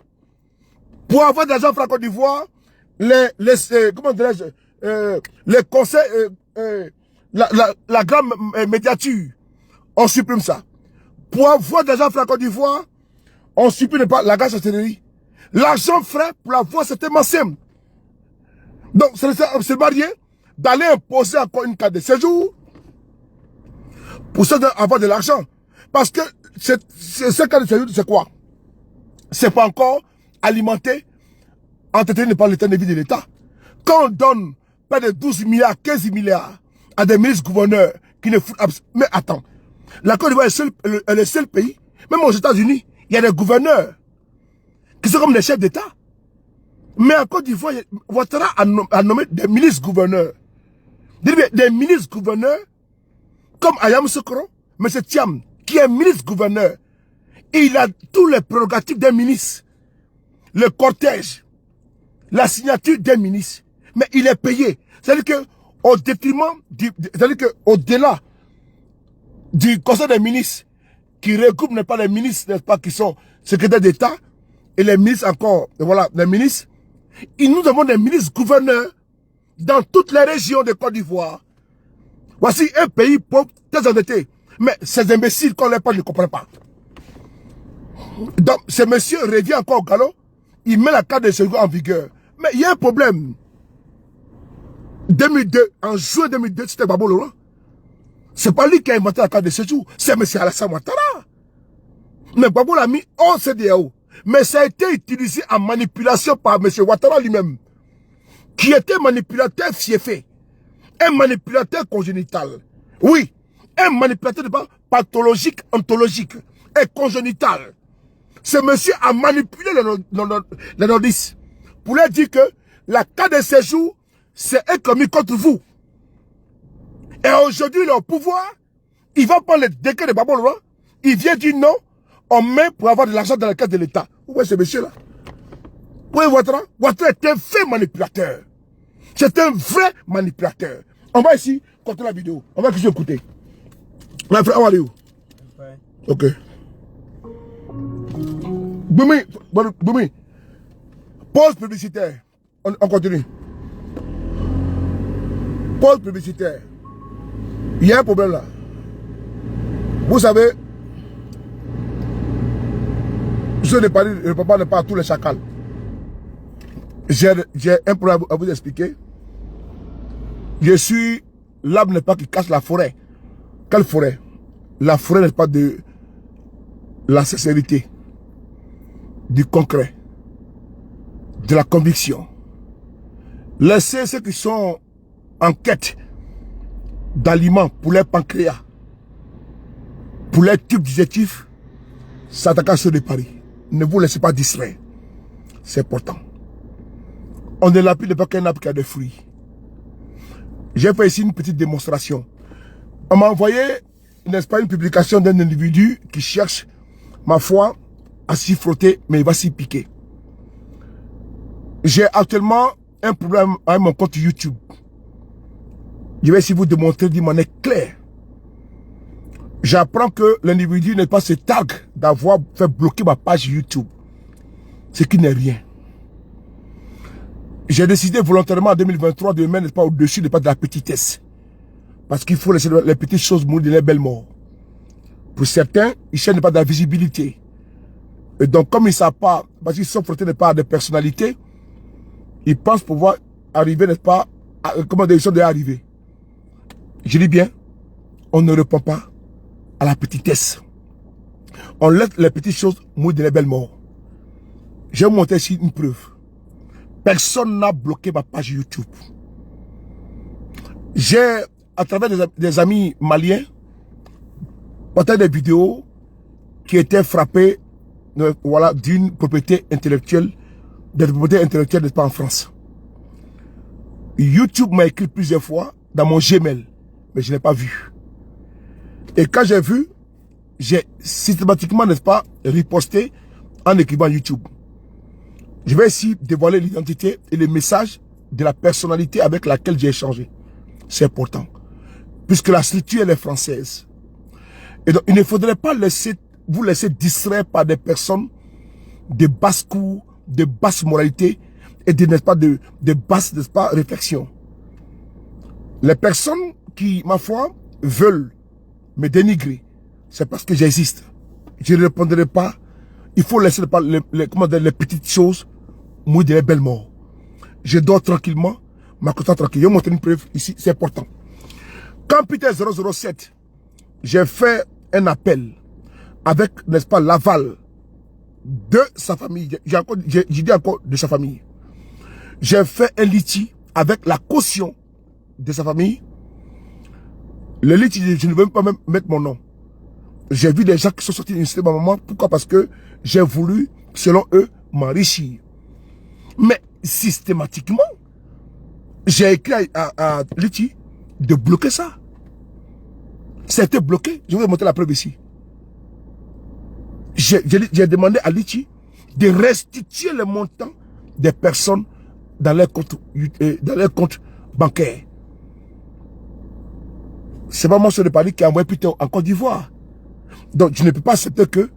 Pour avoir de l'argent frais en Côte d'Ivoire, comment dirais-je, les conseils, la grande médiature, on supprime ça. Pour avoir de l'argent frais en Côte d'Ivoire, on supprime pas la gage chancellerie. L'argent frais pour l'avoir, c'est tellement simple. Donc, c'est marié d'aller imposer encore une carte de séjour pour ça avoir de l'argent. Parce que ce carte de séjour, c'est quoi? C'est pas encore alimenté, entretenu par l'état de vie de l'État. Quand on donne près de 12 milliards, 15 milliards à des ministres gouverneurs qui ne foutent absolument... Mais attends, la Côte d'Ivoire est le seul pays, même aux États-Unis, il y a des gouverneurs qui sont comme des chefs d'État. Mais en Côte d'Ivoire, Ouattara a nommé des ministres gouverneurs. Des ministres gouverneurs, comme Ayam Sokoro, M. Thiam, qui est ministre gouverneur. Il a tous les prérogatives d'un ministre. Le cortège, la signature d'un ministre. Mais il est payé. C'est-à-dire que, au détriment, c'est-à-dire que, au-delà du conseil des ministres, qui regroupe, n'est pas les ministres, n'est-ce pas, qui sont secrétaires d'État, et les ministres encore, voilà, les ministres, nous avons des ministres gouverneurs dans toutes les régions de Côte d'Ivoire. Voici un pays pauvre, très endetté. Mais ces imbéciles qu'on les parle ne comprennent pas. Donc, ce monsieur revient encore au galop. Il met la carte de séjour en vigueur. Mais il y a un problème. 2002, en juin 2002, c'était Gbagbo Laurent. C'est pas lui qui a inventé la carte de séjour. C'est M. Alassane Ouattara. Mais Gbagbo l'a mis hors CEDEAO. Mais ça a été utilisé en manipulation par M. Ouattara lui-même. Qui était manipulateur fiefé. Un manipulateur congénital. Oui. Un manipulateur de pathologique, ontologique et congénital. Ce monsieur a manipulé les nordistes. Pour leur dire que la carte de séjour, c'est un commis contre vous. Et aujourd'hui, il est au pouvoir. Il va prendre le décret de Gbagbo Laurent. Il vient dire non. On met pour avoir de l'argent dans la caisse de l'État. Où est ce monsieur-là? Où est Ouattara? Ouattara est un vrai manipulateur. C'est un vrai manipulateur. On va ici, compter la vidéo. On va écouter. My friend, how are you? Ok. Boumi. Pause publicitaire. On continue. Pause publicitaire. Il y a un problème là. Vous savez, je ne peux pas à tous les chacals. J'ai un problème à vous expliquer. Je suis l'arbre n'est pas qui cache la forêt. Quelle forêt? La forêt n'est pas de la sincérité, du concret, de la conviction. Laissez ceux qui sont en quête d'aliments pour leur pancréas, pour leur tube digestif, s'attaquer à ceux de Paris. Ne vous laissez pas distraire. C'est important. On ne lapide pas qu'un arbre qui a des fruits. J'ai fait ici une petite démonstration. On m'a envoyé, n'est-ce pas, une publication d'un individu qui cherche, ma foi, à s'y frotter, mais il va s'y piquer. J'ai actuellement un problème avec mon compte YouTube. Je vais essayer de vous démontrer d'une manière claire. J'apprends que l'individu n'est pas se tag d'avoir fait bloquer ma page YouTube. Ce qui n'est rien. J'ai décidé volontairement en 2023 de mettre pas au-dessus de la petitesse. Parce qu'il faut laisser les petites choses mourir de les belles morts. Pour certains, ils cherchent pas de la visibilité. Et donc, comme ils ne savent pas, parce qu'ils sont frottés par des personnalités, ils pensent pouvoir arriver, n'est-ce pas, à comment ils sont déjà arrivés. Je dis bien, on ne répond pas à la petitesse. On laisse les petites choses mourir de les belles morts. J'ai montré ici une preuve. Personne n'a bloqué ma page YouTube. J'ai, à travers des amis maliens, partagé des vidéos qui étaient frappées voilà, d'une propriété intellectuelle, n'est-ce pas, en France. YouTube m'a écrit plusieurs fois dans mon Gmail, mais je n'ai pas vu. Et quand j'ai vu, j'ai systématiquement, n'est-ce pas, riposté en écrivant YouTube. Je vais ici dévoiler l'identité et les messages de la personnalité avec laquelle j'ai échangé. C'est important. Puisque la structure, elle est française. Et donc, il ne faudrait pas vous laisser distraire par des personnes de basse cour, de basse moralité et de, n'est-ce pas, de basse, n'est-ce pas, réflexion. Les personnes qui, ma foi, veulent me dénigrer, c'est parce que j'existe. Je ne répondrai pas. Il faut laisser les petites choses mourir de les belles morts. Je dors tranquillement, ma conscience tranquille. Je vais montrer une preuve ici, c'est important. Quand Peter 007, j'ai fait un appel avec, n'est-ce pas, l'aval de sa famille. J'ai dit encore de sa famille. J'ai fait un litige avec la caution de sa famille. Le litige, je ne veux même pas mettre mon nom. J'ai vu des gens qui sont sortis de ma maman. Pourquoi? Parce que j'ai voulu, selon eux, m'enrichir. Mais systématiquement, j'ai écrit à Litchi de bloquer ça. C'était bloqué. Je vais vous montrer la preuve ici. J'ai demandé à Litchi de restituer le montant des personnes dans leurs comptes bancaires. C'est pas moi, de Paris qui a envoyé Peter en Côte d'Ivoire. Donc, je ne peux pas accepter que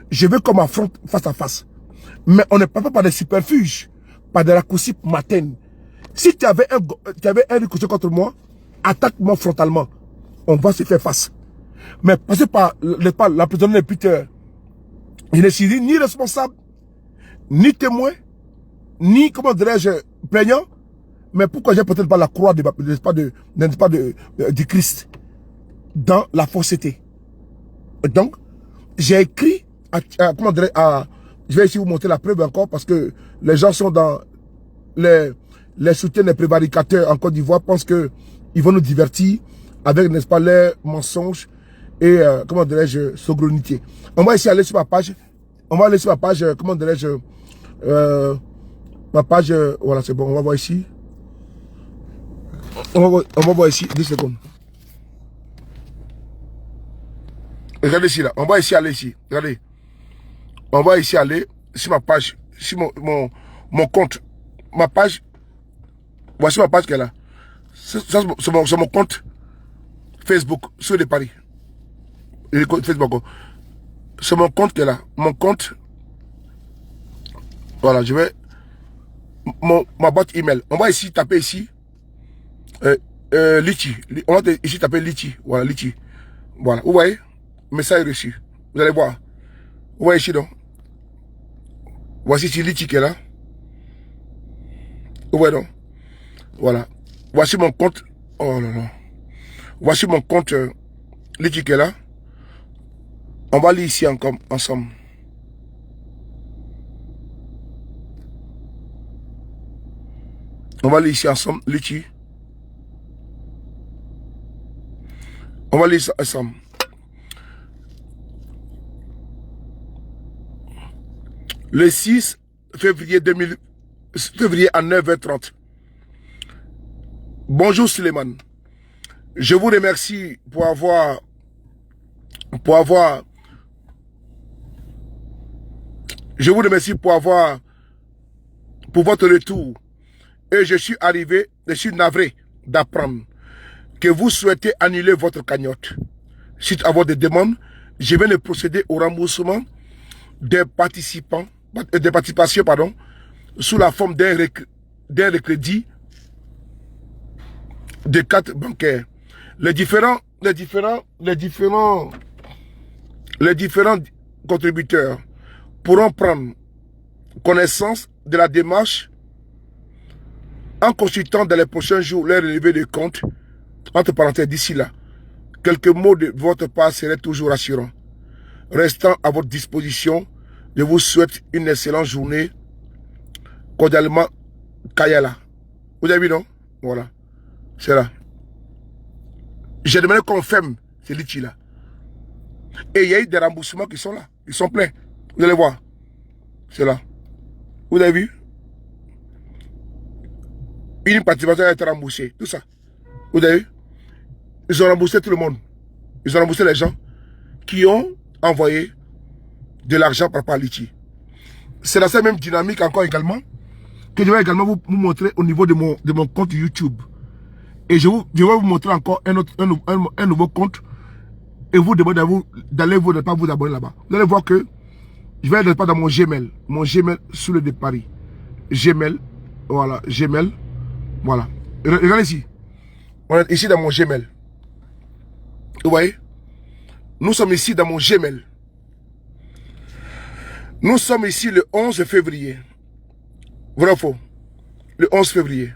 je veux qu'on m'affronte face à face. Mais on ne parle pas par des superfuges, par des raccourcis matins. Si tu avais un ricochet contre moi, attaque-moi frontalement. On va se faire face. Mais passez par l'emprisonnement de Peter. Je ne suis ni responsable, ni témoin, ni, comment dirais-je, plaignant. Mais pourquoi j'ai peut-être pas la croix du Christ dans la fausseté? Donc, j'ai écrit, comment dirais je vais ici vous montrer la preuve encore parce que les gens sont dans les soutiens des prévaricateurs en Côte d'Ivoire, pensent qu'ils vont nous divertir avec, n'est-ce pas, leurs mensonges et, comment dirais-je, saugrenité. On va ici aller sur ma page. On va aller sur ma page, comment dirais-je, ma page, voilà, c'est bon, on va voir ici. On va voir ici, 10 secondes. Regardez ici, là. On va ici aller ici. Regardez. On va ici aller sur ma page, sur mon compte. Ma page. Voici ma page qui est là. C'est mon compte Facebook, sur de Paris. Facebook. C'est mon compte qui est là. Mon compte. Voilà, je vais. Ma boîte email. On va ici taper ici. Litchi. On va ici taper Litchi. Voilà, Litchi. Voilà. Vous voyez? Message reçu. Vous allez voir. Vous voyez ici donc. Voici ici Litchi qui est là. Vous voyez donc. Voilà. Voici mon compte. Oh là là. Voici mon compte Litchi qui est là. On va lire ici encore ensemble. On va lire ici ensemble, Litchi. On va lire ça ensemble. Le 6 février à 9h30. Bonjour Suleiman. Je vous remercie pour votre retour. Et je suis navré d'apprendre que vous souhaitez annuler votre cagnotte. Suite à votre demande, je vais procéder au remboursement des participations, sous la forme d'un crédit de carte bancaire. Les différents contributeurs pourront prendre connaissance de la démarche en consultant dans les prochains jours leur relevé de compte. Entre parenthèses, d'ici là, quelques mots de votre part seraient toujours rassurants. Restant à votre disposition, je vous souhaite une excellente journée. Cordialement, Kayala. Vous avez vu, non? Voilà. C'est là. J'ai demandé qu'on ferme ce litchi là. Et il y a eu des remboursements qui sont là. Ils sont pleins. Vous allez voir. C'est là. Vous avez vu? Une participation a été remboursée. Tout ça. Vous avez vu? Ils ont remboursé tout le monde. Ils ont remboursé les gens qui ont envoyé de l'argent par rapport à Litchi. C'est dans cette même dynamique encore également que je vais également vous montrer au niveau de mon compte YouTube. Et je vais vous montrer encore un nouveau compte. Et vous demandez d'aller ne pas vous abonner là-bas. Vous allez voir que je vais aller dans mon Gmail. Mon Gmail sous le de Paris. Gmail. Voilà. Gmail. Voilà. Regardez ici. On est ici dans mon Gmail. Vous voyez? Nous sommes ici dans mon Gmail. Nous sommes ici le 11 février. Vrai ou faux? Le 11 février.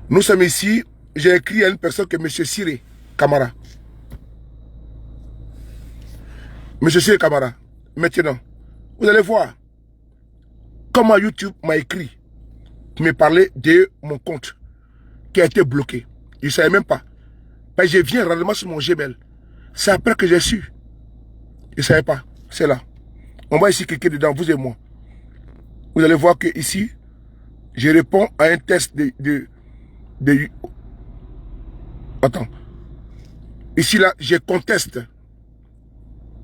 Nous sommes ici. J'ai écrit à une personne que M. Siré Camara. M. Siré Camara. Maintenant, vous allez voir comment YouTube m'a écrit pour me parler de mon compte qui a été bloqué. Je ne savais même pas. Ben, je viens rarement sur mon Gmail. C'est après que j'ai su. Je ne savais pas. C'est là. On va ici cliquer dedans, vous et moi. Vous allez voir que ici, je réponds à un test de Attends. Ici, là, je conteste.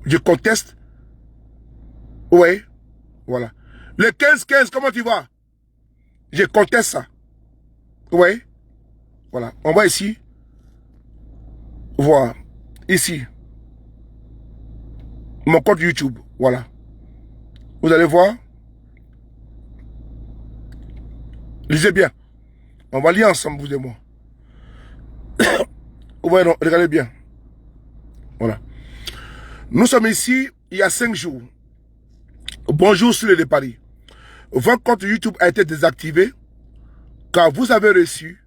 Je conteste. Ouais. Voilà. Le 15-15, comment tu vas? Je conteste ça. Ouais. Voilà. On va ici. Voir. Ici. Mon compte YouTube. Voilà. Vous allez voir. Lisez bien. On va lire ensemble, vous et moi. Ouais, non, regardez bien. Voilà. Nous sommes ici il y a 5 jours. Bonjour sur de Paris. Votre compte YouTube a été désactivé car vous avez reçu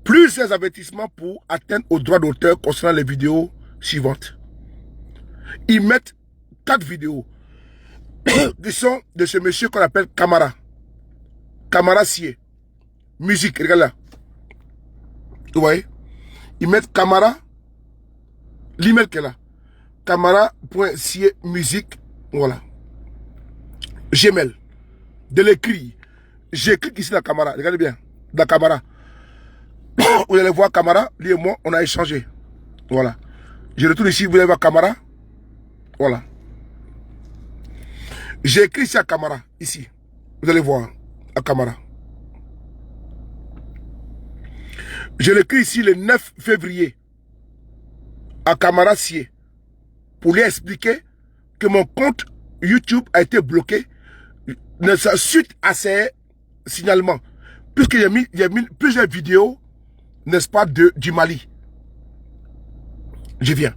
plusieurs avertissements pour atteindre aux droits d'auteur concernant les vidéos suivantes. Ils mettent 4 vidéos qui sont de ce monsieur qu'on appelle Camara. Camara Sié. Musique, regarde là. Vous voyez? Ils mettent Camara. L'email qu'elle a. Camara.sié musique. Voilà. Gmail. De l'écrit. J'écris ici la Camara. Regardez bien. La Camara. Vous allez voir Camara. Lui et moi, on a échangé. Voilà. Je retourne ici. Vous allez voir Camara. Voilà. J'ai écrit ici à Camara. Ici. Vous allez voir. À Camara. Je l'écris ici le 9 février à Camara Sié pour lui expliquer que mon compte YouTube a été bloqué suite à ces signalements. Puisqu'il y a mis plusieurs vidéos, n'est-ce pas, du Mali. Je viens.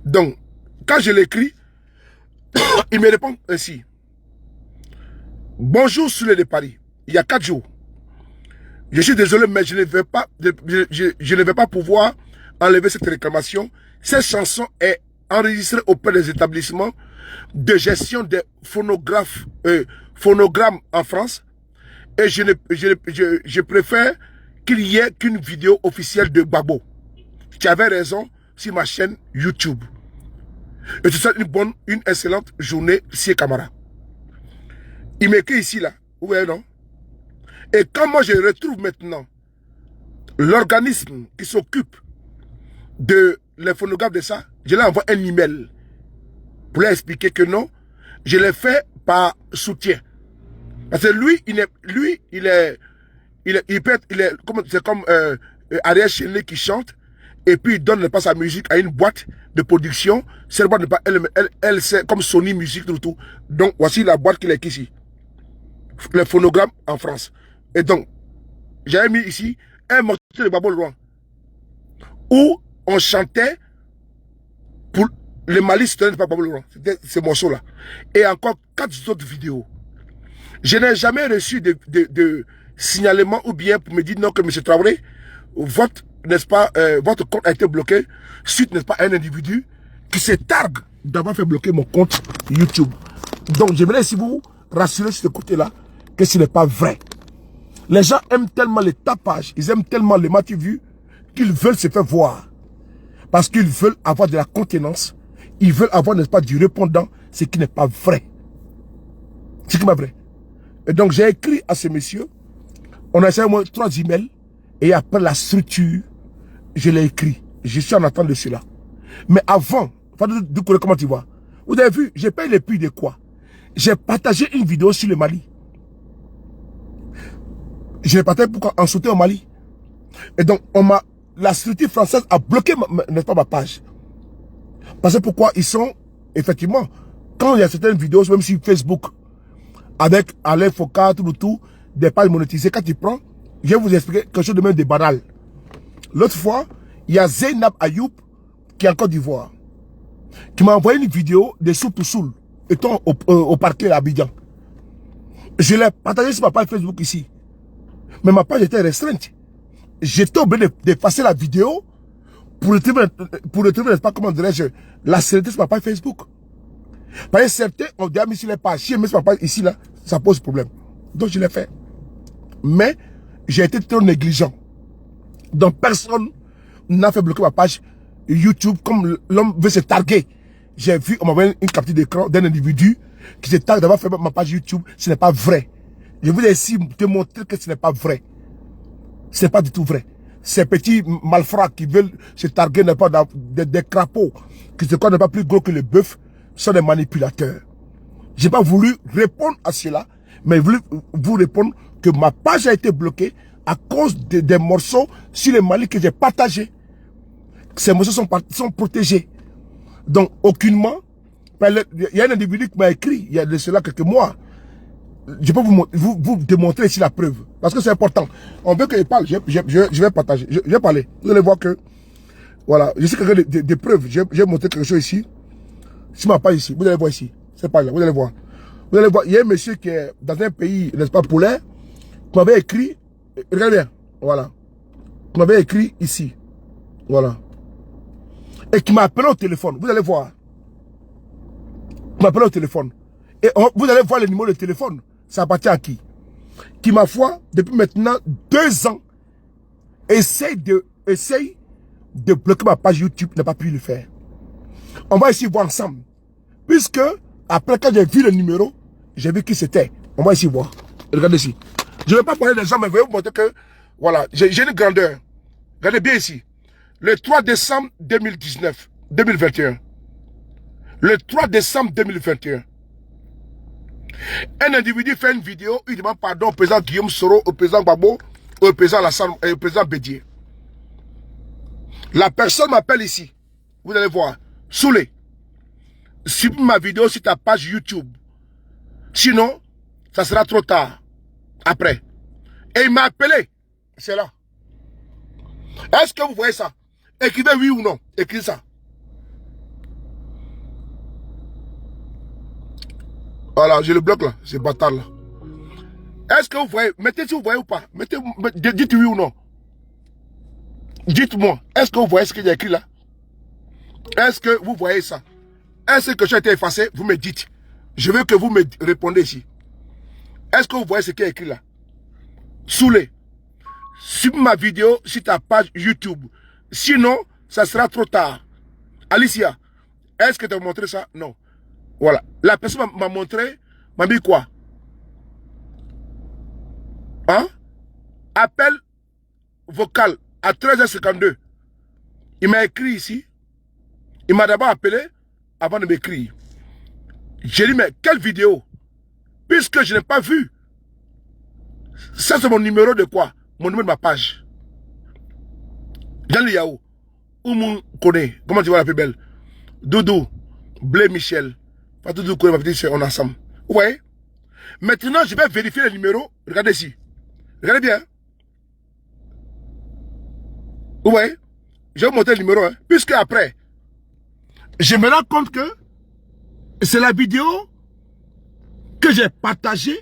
Donc, quand je l'écris, il me répond ainsi. Bonjour sur le de Paris. Il y a 4 jours. Je suis désolé, mais je ne vais pas pouvoir enlever cette réclamation. Cette chanson est enregistrée auprès des établissements de gestion des phonogrammes en France. Et je préfère qu'il y ait qu'une vidéo officielle de Babo. Tu avais raison sur ma chaîne YouTube. Et je te souhaite une excellente journée, Sié Camara. Il m'écrit ici, là. Vous voyez, non? Et quand moi je retrouve maintenant l'organisme qui s'occupe de les phonogrammes de ça, je lui envoie un email pour lui expliquer que non, je l'ai fait par soutien. Parce que lui, c'est comme Ariel Chenley qui chante et puis il donne pas sa musique à une boîte de production. Cette boîte, elle c'est comme Sony Music tout. Donc voici la boîte qu'il est ici. Les phonogrammes en France. Et donc, j'avais mis ici un morceau de Babo Loin où on chantait pour le Mali citoyen de Babo Loin. C'était ce morceau-là. Et encore 4 autres vidéos. Je n'ai jamais reçu de signalement ou bien pour me dire non que M. Traoré, votre compte a été bloqué suite, n'est-ce pas, à un individu qui se targue d'avoir fait bloquer mon compte YouTube. Donc, j'aimerais si vous rassurer sur ce côté-là que ce n'est pas vrai. Les gens aiment tellement les tapages, ils aiment tellement les matu-vus qu'ils veulent se faire voir. Parce qu'ils veulent avoir de la contenance, ils veulent avoir, n'est-ce pas, du répondant, ce qui n'est pas vrai. Ce qui n'est pas vrai. Et donc j'ai écrit à ce monsieur, on a essayé 3 emails, et après la structure, je l'ai écrit. Je suis en attente de cela. Mais avant, comment tu vois? Vous avez vu, j'ai payé le prix de quoi? J'ai partagé une vidéo sur le Mali. Je l'ai partagé pourquoi en sauter au Mali. Et donc, la structure française a bloqué, n'est-ce pas, ma page. Parce que pourquoi ils sont, effectivement, quand il y a certaines vidéos, même sur Facebook, avec Alain Foucault, tout, des pages monétisées, quand tu prends, je vais vous expliquer quelque chose de même de banal. L'autre fois, il y a Zeynab Ayoub, qui est en Côte d'Ivoire, qui m'a envoyé une vidéo de Soupou-Soul, étant au parquet à Abidjan. Je l'ai partagé sur ma page Facebook ici. Mais ma page était restreinte. J'étais obligé d'effacer la vidéo pour retrouver, n'est-ce pas, comment dirais-je, la sécurité sur ma page Facebook. Parce que certains ont déjà mis sur les pages. Si je mets sur ma page ici, là, ça pose problème. Donc je l'ai fait. Mais j'ai été trop négligent. Donc personne n'a fait bloquer ma page YouTube comme l'homme veut se targuer. J'ai vu, on m'a envoyé une capture d'écran d'un individu qui se targue d'avoir fait ma page YouTube. Ce n'est pas vrai. Je voulais ici te montrer que ce n'est pas vrai. Ce n'est pas du tout vrai. Ces petits malfrats qui veulent se targuer n'est pas des crapauds qui se croient n'est pas plus gros que le bœuf sont des manipulateurs. Je n'ai pas voulu répondre à cela, mais j'ai voulu vous répondre que ma page a été bloquée à cause des morceaux sur le Mali que j'ai partagés. Ces morceaux sont protégés. Donc, aucunement, il y a un individu qui m'a écrit, il y a de cela quelques mois, je peux vous démontrer ici la preuve. Parce que c'est important. On veut que je parle. Je vais partager. Je vais parler. Vous allez voir que, voilà, je sais que des preuves. Je vais montrer quelque chose ici. Si ma page ici, vous allez voir ici. Cette page là, vous allez voir. Vous allez voir, il y a un monsieur qui est dans un pays, n'est-ce pas, polaire, qui m'avait écrit, regardez bien, voilà. Qui m'avait écrit ici. Voilà. Et qui m'a appelé au téléphone. Vous allez voir. Qui m'a appelé au téléphone. Et vous allez voir le numéro de téléphone. Ça appartient à qui? Qui, ma foi, depuis maintenant 2 ans, essaye de bloquer ma page YouTube, n'a pas pu le faire. On va ici voir ensemble. Puisque, après, quand j'ai vu le numéro, j'ai vu qui c'était. On va ici voir. Regardez ici. Je ne vais pas parler des gens, mais je vais vous montrer que, voilà, j'ai une grandeur. Regardez bien ici. Le 3 décembre 2021. Le 3 décembre 2021. Un individu fait une vidéo, il demande pardon au président Guillaume Soro, au président Gbagbo, au président Alassane et au président Bédié. La personne m'appelle ici. Vous allez voir. Soulé. Supprime ma vidéo sur ta page YouTube. Sinon, ça sera trop tard. Après. Et il m'a appelé. C'est là. Est-ce que vous voyez ça? Écrivez oui ou non. Écrivez ça. Voilà, j'ai le bloc là. C'est bâtard là. Est-ce que vous voyez? Mettez si vous voyez ou pas. Dites oui ou non. Dites-moi. Est-ce que vous voyez ce qu'il y a écrit là? Est-ce que vous voyez ça? Est-ce que j'ai été effacé? Vous me dites. Je veux que vous me répondez ici. Est-ce que vous voyez ce qu'il y a écrit là? Soulé. Supprime ma vidéo sur ta page YouTube. Sinon, ça sera trop tard. Alicia, est-ce que tu as montré ça? Non. Voilà. La personne m'a montré, m'a dit quoi? Hein? Appel vocal à 13h52. Il m'a écrit ici. Il m'a d'abord appelé avant de m'écrire. J'ai dit, mais quelle vidéo? Puisque je n'ai pas vu. Ça, c'est mon numéro de quoi? Mon numéro de ma page. Dans le Yahoo. Où mon connaît? Comment tu vois la plus belle? Doudou, Blé Michel. Pas Doudou connaît ma petite soeur, on est ensemble. Vous voyez? Maintenant, je vais vérifier le numéro. Regardez ici. Regardez bien. Vous voyez? Je vais vous montrer le numéro. Hein. Puisque après, je me rends compte que c'est la vidéo que j'ai partagée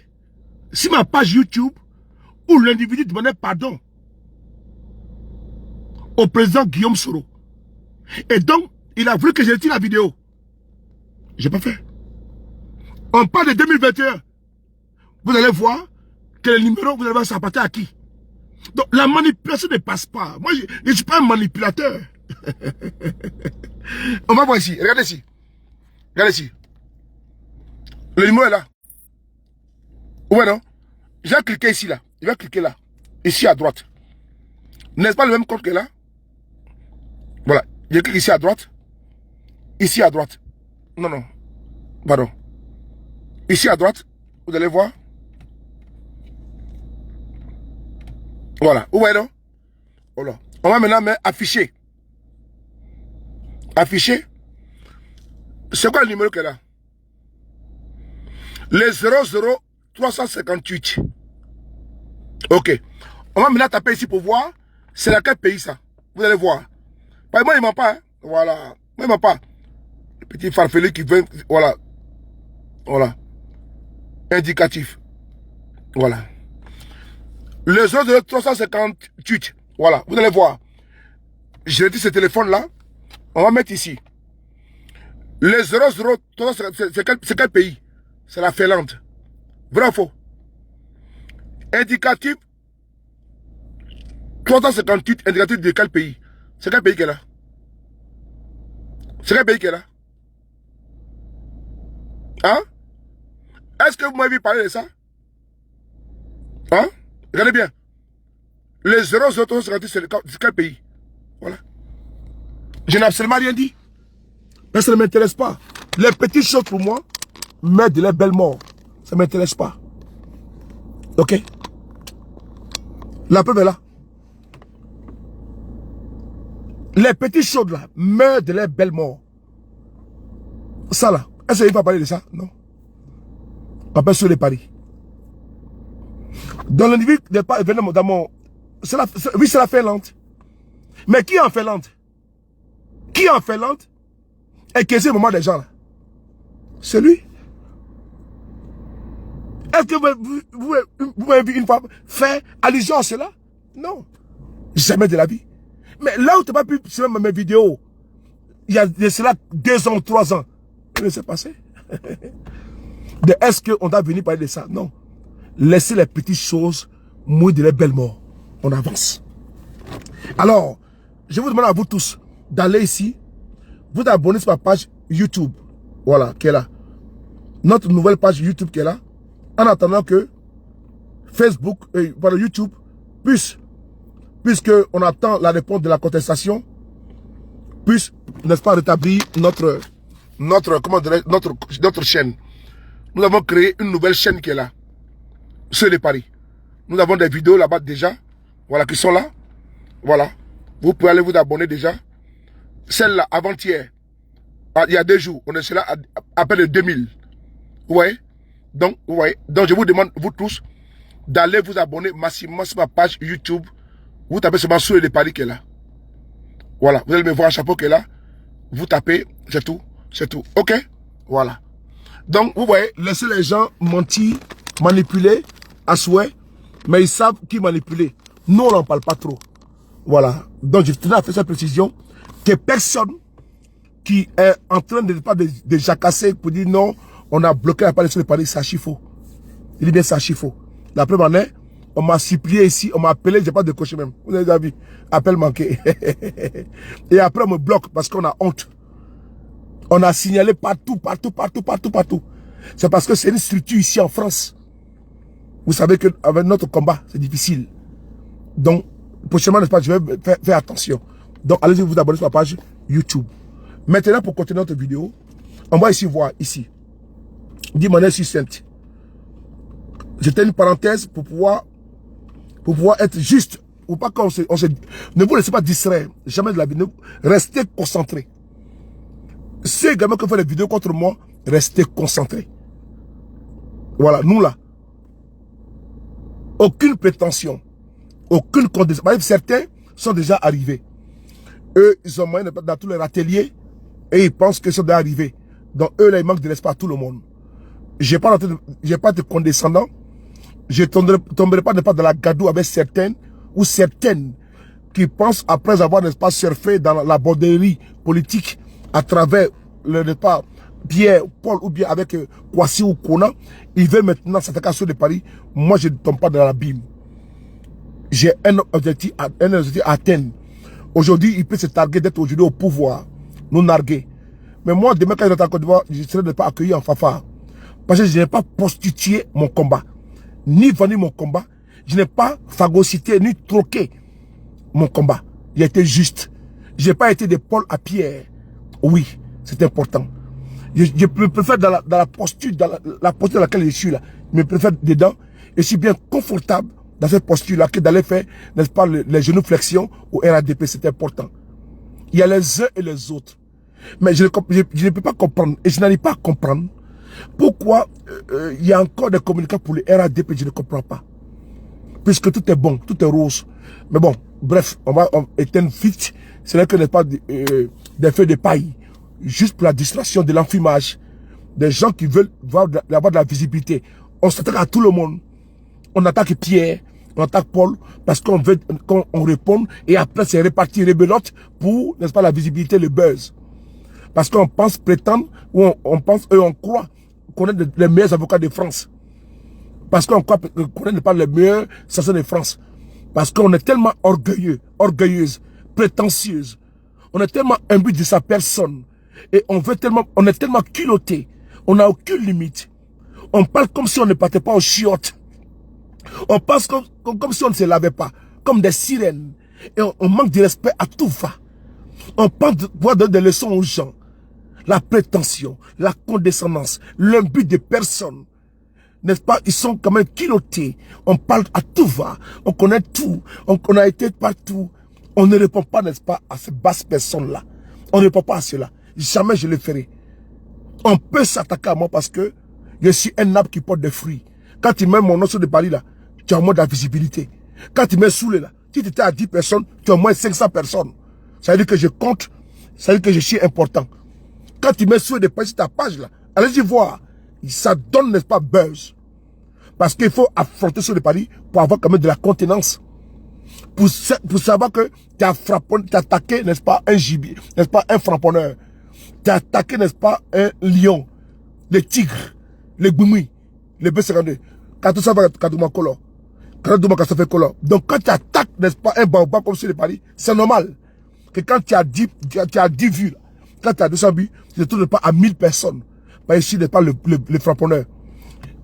sur ma page YouTube où l'individu demandait pardon au président Guillaume Soro. Et donc, il a voulu que je retire la vidéo. Je n'ai pas fait. On parle de 2021. Vous allez voir que le numéro, vous allez voir, ça appartient à qui. Donc, la manipulation ne passe pas. Moi, je ne suis pas un manipulateur. On va voir ici. Regardez ici. Regardez ici. Le numéro est là. Ouais, non? J'ai cliqué ici, là. Je vais cliquer là. Ici à droite. N'est-ce pas le même compte que là? Voilà. Je clique ici à droite. Ici à droite. Non, non. Pardon. Ici à droite. Vous allez voir. Voilà. Vous voyez, non? Voilà. On va maintenant mettre afficher. Afficher. C'est quoi le numéro qu'elle a? Le 00358. Ok. On va maintenant taper ici pour voir. C'est dans quel pays ça? Vous allez voir. Moi, il ne ment pas. Hein? Voilà. Moi, il ne ment pas. Le petit farfelu qui veut. Voilà. Voilà. Indicatif. Voilà. Le 00358. Voilà. Vous allez voir. J'ai dit ce téléphone-là. On va mettre ici. Le 00358. C'est quel pays? C'est la Finlande. Vrai ou faux? Indicatif 358, indicatif de quel pays? C'est quel pays qu'elle a? C'est quel pays qu'elle a? Hein? Est-ce que vous m'avez parlé de ça? Hein? Regardez bien. Le 00358, c'est quel pays? Voilà. Je n'ai absolument rien dit. Mais ça ne m'intéresse pas. Les petites choses pour moi, meurent de la belle mort. Ça ne m'intéresse pas. Ok? La preuve est là. Les petites choses là meurent de la belle mort. Ça là, est-ce qu'il va parler de ça? Non. Papa sur les paris. Dans l'individu n'est pas venu dans mon... Oui, c'est la Finlande. Mais qui est en Finlande? Qui est en Finlande? Et qui est le moment des gens là? C'est lui. Est-ce que vous m'avez vu une fois faire allusion à cela? Non. Jamais de la vie. Mais là où tu n'as pas pu suivre mes vidéos, il y a de cela 2 ans, 3 ans. Qu'est-ce qui s'est passé? Est-ce qu'on doit venir parler de ça? Non. Laissez les petites choses mourir de les belles morts. On avance. Alors, je vous demande à vous tous d'aller ici, vous abonner sur ma page YouTube. Voilà, qui est là. Notre nouvelle page YouTube qui est là. En attendant que Facebook et YouTube puisse, puisqu'on attend la réponse de la contestation, puisse, n'est-ce pas, rétablir notre chaîne. Nous avons créé une nouvelle chaîne qui est là, ceux de Paris. Nous avons des vidéos là-bas déjà, voilà, qui sont là. Voilà, vous pouvez aller vous abonner déjà. Celle-là, avant-hier, il y a 2 jours, on est là à peine de 2000. Vous voyez? Donc, vous voyez? Donc, je vous demande, vous tous, d'aller vous abonner massivement sur ma page YouTube. Vous tapez seulement Souley de Paris qui est là. Voilà, vous allez me voir un chapeau qui est là. Vous tapez, c'est tout. C'est tout. OK? Voilà. Donc, vous voyez, laissez les gens mentir, manipuler à souhait, mais ils savent qui manipuler. Nous, on n'en parle pas trop. Voilà. Donc, je tenais à faire cette précision que personne qui est en train de jacasser pour dire non, on a bloqué la palette de Paris, c'est archi faux. Il dit bien c'est archi faux. La preuve en est, on m'a supplié ici, on m'a appelé, j'ai pas décoché même. Vous avez déjà vu, appel manqué. Et après on me bloque parce qu'on a honte. On a signalé partout. C'est parce que c'est une structure ici en France. Vous savez qu'avec notre combat, c'est difficile. Donc, prochainement, n'est-ce pas, je vais faire attention. Donc, allez-y vous abonner sur ma page YouTube. Maintenant, pour continuer notre vidéo, on va ici voir, ici. D'une manière succincte. C'était une parenthèse pour pouvoir être juste. Ou pas qu'on se... Ne vous laissez pas distraire. Jamais de la vie. Restez concentrés. Ceux également qui font des vidéos contre moi, restez concentrés. Voilà, nous là. Aucune prétention. Aucune condescendance. Certains sont déjà arrivés. Eux, ils ont moyen dans tous les ateliers et ils pensent qu'ils sont déjà arrivés. Donc eux là, ils manquent de l'espace à tout le monde. J'ai pas de condescendant. Je ne tomberai pas dans la gadoue avec certaines ou certaines qui pensent, après avoir, n'est-ce pas, surfé dans la borderie politique à travers le départ Pierre, Paul ou bien avec Kwasi ou Kona, ils veulent maintenant s'attaquer à ceux de Paris. Moi, je ne tombe pas dans l'abîme. J'ai un objectif à atteindre. Aujourd'hui, il peut se targuer d'être aujourd'hui au pouvoir, nous narguer. Mais moi, demain, quand je rentre en Côte d'Ivoire, je ne serai pas accueilli en fanfare. Parce que je n'ai pas prostitué mon combat, ni vendu mon combat. Je n'ai pas phagocyté, ni troqué mon combat. Il a été juste. Je n'ai pas été de Paul à Pierre. Oui, c'est important. Je me préfère dans la posture, dans laquelle je suis là. Je me préfère dedans. Et je suis bien confortable dans cette posture-là que d'aller faire, n'est-ce pas, les genoux flexion au RADP. C'est important. Il y a les uns et les autres. Mais je ne peux pas comprendre, et je n'arrive pas à comprendre pourquoi il y a encore des communicants pour le RADP, je ne comprends pas. Puisque tout est bon, tout est rose. Mais bon, bref, on va éteindre vite. Ce n'est que n'est pas des feux de paille. Juste pour la distraction de l'enfumage. Des gens qui veulent avoir de la visibilité. On s'attaque à tout le monde. On attaque Pierre, on attaque Paul, parce qu'on veut qu'on réponde. Et après, c'est réparti rebelote pour, n'est-ce pas, la visibilité, le buzz. Parce qu'on pense prétendre, ou on pense, on croit connaître les meilleurs avocats de France. Parce qu'on croit connaître pas les meilleurs assassins de France. Parce qu'on est tellement orgueilleux, orgueilleuse, prétentieuse. On est tellement imbu de sa personne. Et on est tellement culotté. On n'a aucune limite. On parle comme si on ne partait pas aux chiottes. On passe comme si on ne se lavait pas. Comme des sirènes. Et on manque de respect à tout va. On parle de pouvoir donner des leçons aux gens. La prétention, la condescendance, l'imbut de personnes. N'est-ce pas? Ils sont quand même culottés. On parle à tout va. On connaît tout. On a été partout. On ne répond pas, n'est-ce pas, à ces basses personnes-là. On ne répond pas à cela. Jamais je le ferai. On peut s'attaquer à moi parce que je suis un arbre qui porte des fruits. Quand tu mets mon nom sur de Paris là, tu as moins de la visibilité. Quand tu mets Soulé là, si tu étais à 10 personnes, tu as au moins 500 personnes. Ça veut dire que je compte, ça veut dire que je suis important. Quand tu mets Soulé des pages sur ta page là, allez-y voir. Ça donne, n'est-ce pas, buzz. Parce qu'il faut affronter sur le Paris pour avoir quand même de la contenance. Pour savoir que tu as attaqué, n'est-ce pas, un gibier, n'est-ce pas, un frapponneur. Tu as attaqué, n'est-ce pas, un lion, les tigres, les goumi, les B52. Quand tout ça va, quand tout le monde donc quand tu attaques, n'est-ce pas, un baobab comme sur le Paris, c'est normal que quand tu as 10 vues, quand tu as 200 vues, tu ne te trouves pas à 1000 personnes. Pas ici, n'est pas le frapponneur.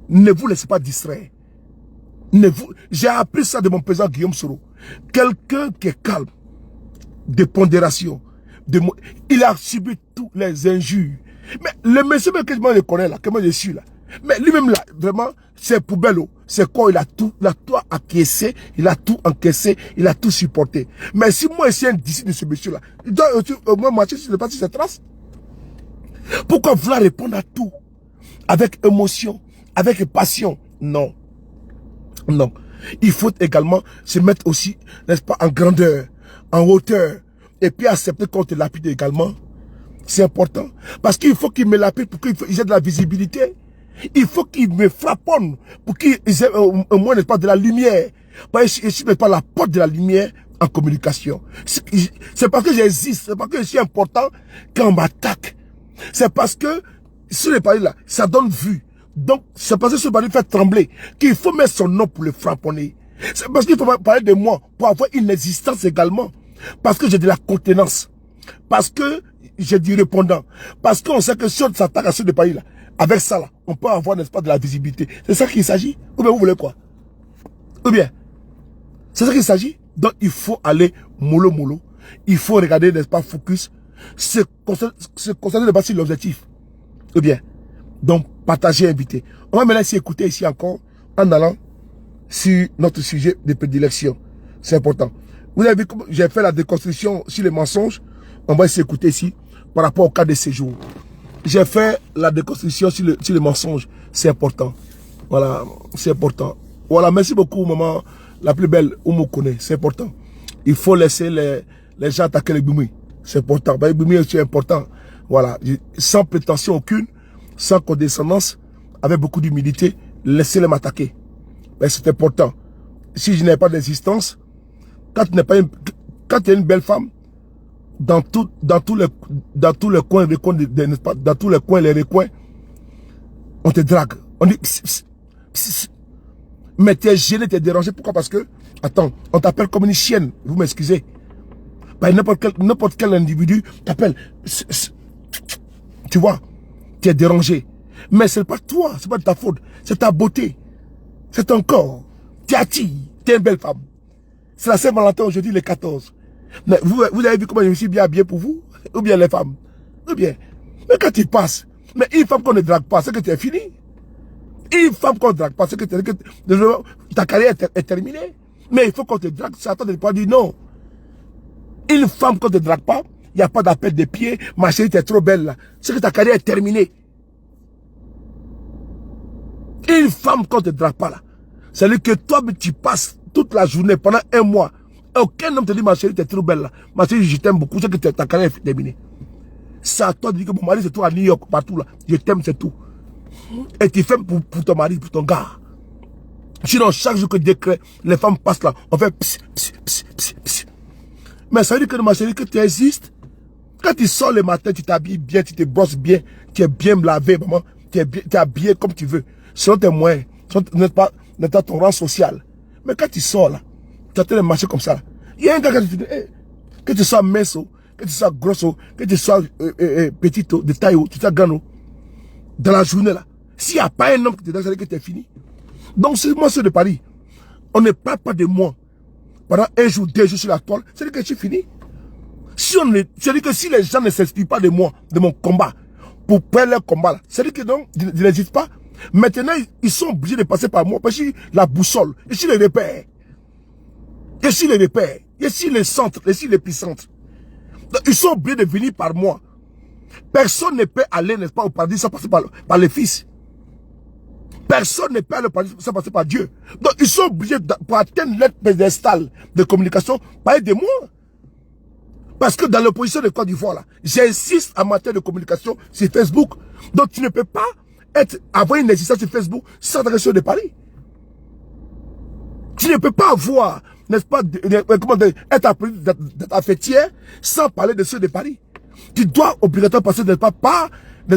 Ne vous laissez pas distraire. J'ai appris ça de mon président Guillaume Soro. Quelqu'un qui est calme, de pondération. Il a subi tous les injures. Mais le monsieur que je le connais là, que moi je suis là. Mais lui-même là, vraiment, c'est poubelle. C'est quoi, il a tout encaissé, il a tout encaissé, il a tout supporté. Mais si moi je suis un disciple de ce monsieur là, il doit au moins marcher sur ses traces. Pourquoi vouloir répondre à tout avec émotion, avec passion? Non. Non. Il faut également se mettre aussi, n'est-ce pas, en grandeur, en hauteur. Et puis accepter qu'on te lapide également. C'est important. Parce qu'il faut qu'il me lapide pour qu'ils aient de la visibilité. Il faut qu'ils me frapponnent pour qu'ils aient au moins, n'est-ce pas, de la lumière. Parce que je n'est pas la porte de la lumière en communication. C'est parce que j'existe, c'est parce que je suis important quand on m'attaque. C'est parce que sur les paris là, ça donne vue. Donc, c'est parce que ce pari fait trembler qu'il faut mettre son nom pour le frapponner. C'est parce qu'il faut parler de moi pour avoir une existence également. Parce que j'ai de la contenance. Parce que j'ai du répondant. Parce qu'on sait que si on s'attaque à ce paris là, avec ça là, on peut avoir, n'est-ce pas, de la visibilité. C'est ça qu'il s'agit? Ou bien vous voulez quoi? Ou bien, c'est ça qu'il s'agit? Donc, il faut aller mollo mollo. Il faut regarder, n'est-ce pas, focus. Se concentrer sur l'objectif. Ou bien, donc, partager, inviter. On va maintenant écouter ici encore en allant sur notre sujet de prédilection. C'est important. Vous avez vu comment j'ai fait la déconstruction sur les mensonges. On va essayer d'écouter ici par rapport au cas de séjour. J'ai fait la déconstruction sur les mensonges. C'est important. Voilà, c'est important. Voilà, merci beaucoup, maman, la plus belle, Oumou Kone. C'est important. Il faut laisser les gens attaquer les Bumi. C'est important. Les Bumi est important. Voilà, sans prétention aucune, sans condescendance, avec beaucoup d'humilité, laissez-les m'attaquer. Mais c'est important. Si je n'ai pas d'existence, quand tu es une belle femme, dans tous les coins, dans tous les coins, les recoins, on te drague. On dit, pss, pss, pss. Mais tu es gêné, tu es dérangé. Pourquoi? Parce que, attends, on t'appelle comme une chienne. Vous m'excusez. N'importe quel individu t'appelle. Tu vois, tu es dérangé. Mais ce n'est pas toi, ce n'est pas de ta faute. C'est ta beauté. C'est ton corps. Tu attires. Tu es une belle femme. C'est la Saint-Valentin aujourd'hui, le 14. Mais vous avez vu comment je me suis bien habillé pour vous? Ou bien les femmes? Ou bien? Mais quand tu passes, mais une femme qu'on ne drague pas, c'est que tu es fini. Une femme qu'on ne drague pas, c'est que ta carrière est terminée. Mais il faut qu'on te drague. Satan ne peut pas dire non. Une femme qu'on ne te drague pas, il n'y a pas d'appel de pied. Ma chérie, tu es trop belle là. C'est que ta carrière est terminée. Une femme qu'on ne te drague pas là, c'est-à-dire que toi, tu passes toute la journée, pendant un mois. Aucun homme te dit, ma chérie, tu es trop belle là. Ma chérie, je t'aime beaucoup. C'est que ta carrière est terminée. C'est à toi de dire que mon mari, c'est toi à New York, partout là. Je t'aime, c'est tout. Et tu fais pour ton mari, pour ton gars. Sinon, chaque jour que Dieu crée, les femmes passent là. On fait pss, pss, pss, pss, pss. Mais ça veut dire que ma chérie, que tu existes. Quand tu sors le matin, tu t'habilles bien, tu te brosses bien, tu es bien lavé, maman. Tu es habillé comme tu veux. Selon tes moyens, n'est pas ton rang social. Mais quand tu sors là, tu as en train de marcher comme ça. Il y a un gars qui te dit, hey, que tu sois mince, que tu sois gros, que tu sois petit, de taille, que tu sois grand, dans la journée là. S'il n'y a pas un homme qui te dit, ça veut dire que tu es fini. Donc c'est moi ceux de Paris. On ne parle pas de moi. Pendant un jour, 2 jours sur la toile, c'est-à-dire que je suis fini. C'est-à-dire que si les gens ne s'inspirent pas de moi, de mon combat, pour faire leur combat, c'est-à-dire que donc, ils n'existent pas. Maintenant, ils sont obligés de passer par moi, parce que je suis la boussole, je suis le repère. Je suis le repère, je suis le centre, je suis l'épicentre. Ils sont obligés de venir par moi. Personne ne peut aller, n'est-ce pas, au paradis sans passer par le Fils. Personne ne peut aller sans passer par Dieu. Donc, ils sont obligés, pour atteindre leur pédestal de communication, parler de moi. Parce que dans l'opposition de Côte d'Ivoire, là, j'insiste en matière de communication sur Facebook. Donc, tu ne peux pas avoir une existence sur Facebook sans ta question de Paris. Tu ne peux pas avoir, n'est-ce pas, être affectière sans parler de ceux de Paris. Tu dois obligatoirement passer, n'est-ce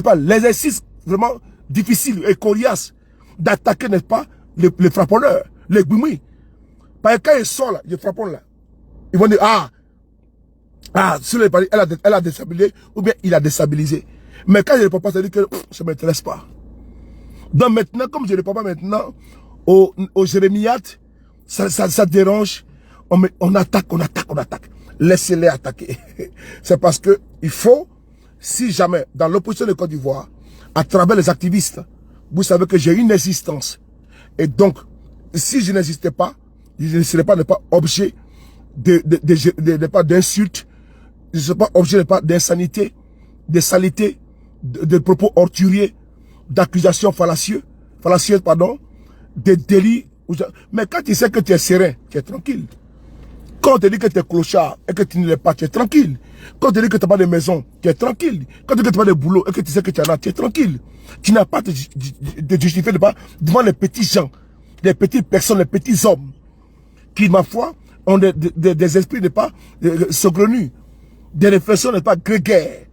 pas, l'exercice vraiment difficile et coriace d'attaquer, n'est-ce pas, les frapponneurs, les goumis. Parce que quand ils sont là, les frapponneurs là, ils vont dire, sur les Paris, elle a déstabilisé, ou bien il a déstabilisé. Mais quand je ne réponds pas, ça dit que ça ne m'intéresse pas. Donc maintenant, comme je ne réponds pas maintenant au Jérémiat, ça dérange, on attaque. Laissez-les attaquer. C'est parce que il faut, si jamais, dans l'opposition de Côte d'Ivoire, à travers les activistes, vous savez que j'ai une existence. Et donc, si je n'existais pas, je ne serais pas objet d'insultes, je ne serais pas objet d'insanité, de saleté, de propos orturiers, d'accusations fallacieuses, de délits. Mais quand tu sais que tu es serein, tu es tranquille. Quand on te dit que tu es clochard et que tu ne l'es pas, tu es tranquille. Quand on te dit que tu n'as pas de maison, tu es tranquille. Quand on te dit que tu n'as pas de boulot et que tu sais que tu en as, tu es tranquille. Tu n'as pas de justifier devant les petits gens, les petites personnes, les petits hommes, qui, ma foi, ont des esprits, n'est-ce pas, saugrenus, des réflexions, n'est-ce pas, grégaires,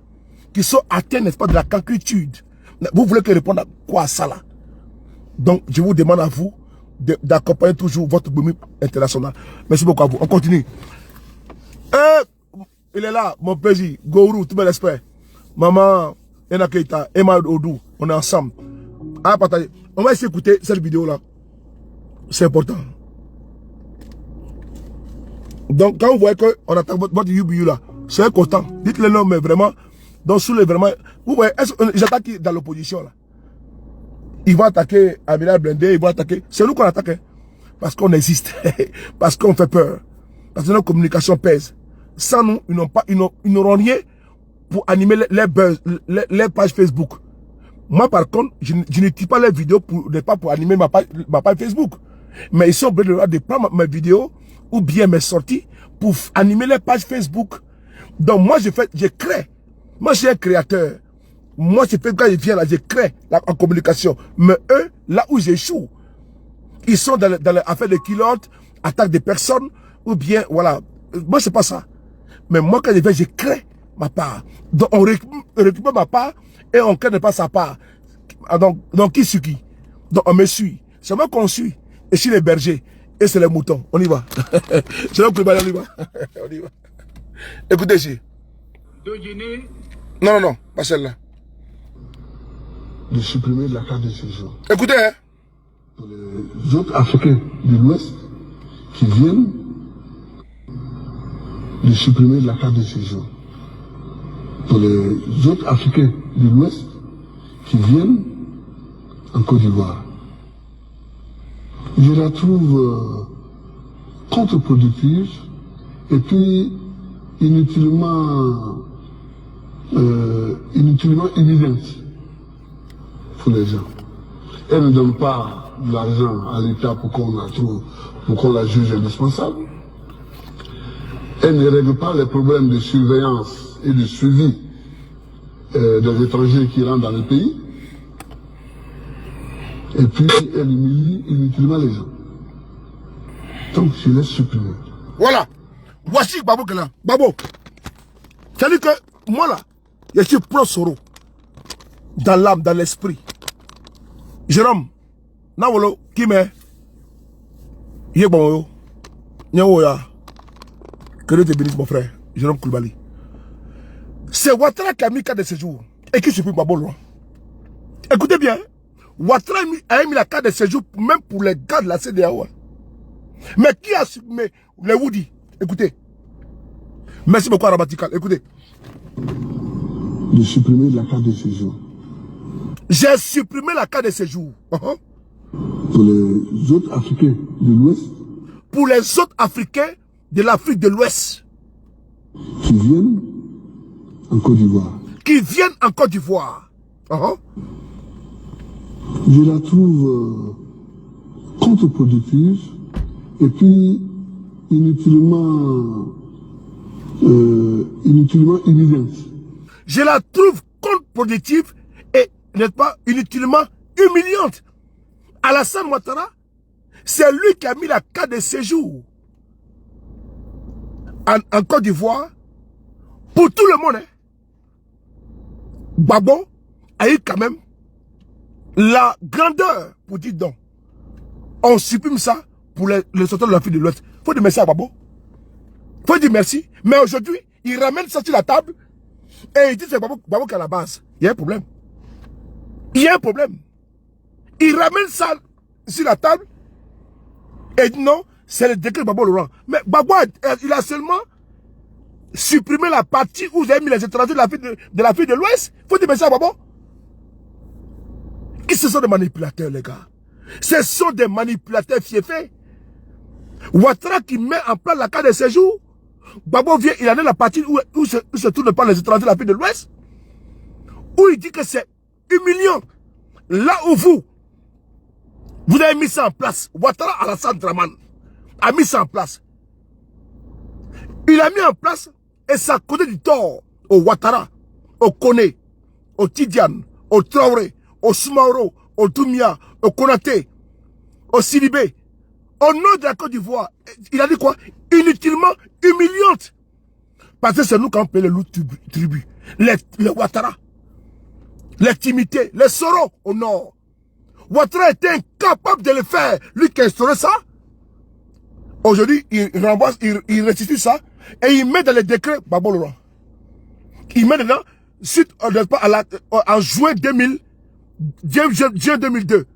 qui sont atteints, n'est-ce pas, de la cancritude. Vous voulez que je réponde à quoi, ça là? Donc, je vous demande à vous d'accompagner toujours votre boumi international. Merci beaucoup à vous. On continue. Il est là, mon plaisir. Gourou, tout le respect. Maman, Ena Keita, Emma Odou, on est ensemble. Partager. On va essayer d'écouter cette vidéo-là. C'est important. Donc, quand vous voyez qu'on attaque votre Yubiyu là, soyez content. Dites-le non, mais vraiment. Donc, sous les vraiment. Vous voyez, j'attaque dans l'opposition là. Ils vont attaquer Amina Blindé, ils vont attaquer. C'est nous qu'on attaque. Hein? Parce qu'on existe. Parce qu'on fait peur. Parce que notre communication pèse. Sans nous, ils n'auront rien pour animer les pages Facebook. Moi, par contre, je n'utilise pas les vidéos pour animer ma page Facebook. Mais ils sont obligés de prendre mes vidéos ou bien mes sorties pour animer les pages Facebook. Donc moi, je crée. Moi, je suis un créateur. Moi, je fais quand ils viennent là, je crée en communication. Mais eux, là où j'échoue, ils sont dans l'affaire de kilotes, attaque des personnes, ou bien, voilà. Moi, c'est pas ça. Mais moi, quand je viens, je crée ma part. Donc, on récupère ma part et on crée pas sa part. Donc qui suit qui? Donc, on me suit. C'est moi qu'on suit. Et je suis les bergers. Et c'est les moutons. On y va. C'est là que on y va. On y va. Écoutez ici. Non, pas celle-là. De supprimer la carte de séjour. Écoutez, hein. Pour les autres Africains de l'Ouest qui viennent, de supprimer la carte de séjour. Pour les autres Africains de l'Ouest qui viennent en Côte d'Ivoire. Je la trouve contre-productive et puis inutilement évidente pour les gens. Elle ne donne pas de l'argent à l'État pour qu'on la juge indispensable. Elle ne règle pas les problèmes de surveillance et de suivi des étrangers qui rentrent dans le pays. Et puis, elle humilie inutilement les gens. Donc, je laisse supprimer. Voilà. Voici Babo qui est là. Babo. C'est-à-dire que moi là, je suis pro-Soro. Dans l'âme, dans l'esprit. Jérôme, Nawolo, qui m'est Yébon, Nyawoya. Que Dieu te bénisse, mon frère. Jérôme Koulibaly. C'est Ouattara qui a mis 4 de séjour et qui supprime Babo loin. Écoutez bien. Ouattara a mis la carte de séjour même pour les gars de la CEDEAO. Mais qui a supprimé les Woody? Écoutez. Merci beaucoup, Arabatikal. Écoutez. De supprimer la carte de séjour. J'ai supprimé la carte de séjour. Pour les autres Africains de l'Ouest. Pour les autres Africains de l'Afrique de l'Ouest. Qui viennent en Côte d'Ivoire. Qui viennent en Côte d'Ivoire. Je la trouve contre-productive et puis inutilement humiliante. Je la trouve contre-productive et, n'est-ce pas, inutilement humiliante. Alassane Ouattara, c'est lui qui a mis la carte de séjour en Côte d'Ivoire pour tout le monde. Hein. Gbagbo a eu quand même la grandeur pour dire non. On supprime ça pour les sorteurs de l'Afrique de l'Ouest. Il faut dire merci à Gbagbo. Il faut dire merci. Mais aujourd'hui, il ramène ça sur la table et il dit que c'est Gbagbo qui est à la base. Il y a un problème. Il y a un problème. Il ramène ça sur la table et dit non, c'est le décret de Gbagbo Laurent. Mais Gbagbo, il a seulement supprimé la partie où vous avez mis les étrangers de l'Afrique de l'Ouest. Il faut dire merci à Gbagbo. Et ce sont des manipulateurs, les gars. Ce sont des manipulateurs fiefés. Ouattara qui met en place la carte de séjour. Gbagbo vient, il en est la partie où se tournent pas les étrangers de l'Afrique de l'Ouest. Où il dit que c'est humiliant. Là où vous avez mis ça en place. Ouattara Alassane Dramane a mis ça en place. Il a mis en place et ça connaît du tort au Ouattara, au Koné, au Tidiane, au Traoré, au Soumaoro, au Doumia, au Konaté, au Sidibé. Au nom de la Côte d'Ivoire, il a dit quoi? Inutilement humiliante. Parce que c'est nous qui avons payé les loups tribus. Les Ouattara, les Timités, les Soro au nord. Ouattara était incapable de le faire. Lui qui a instauré ça. Aujourd'hui, il rembourse, il restitue ça. Et il met dans les décrets Gbagbo Laurent. Il met dedans, suite en juin 2002.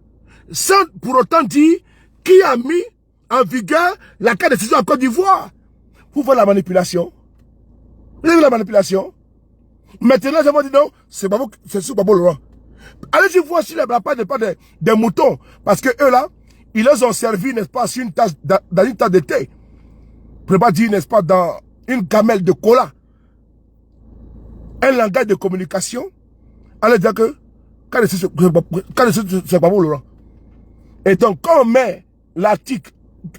Sans pour autant dire qui a mis en vigueur la carte de séjour en Côte d'Ivoire. Vous voyez la manipulation. Vous avez vu la manipulation. Maintenant, je me dis non, c'est sous Gbagbo Laurent. Allez-y voir si les blagues n'est pas des moutons. Parce que eux là, ils les ont servi, n'est-ce pas, sur dans une tasse de thé. Pour ne pas dire, n'est-ce pas, dans une gamelle de cola. Un langage de communication. Allez dire que, quand c'est Gbagbo Laurent. Et donc, quand on met l'article,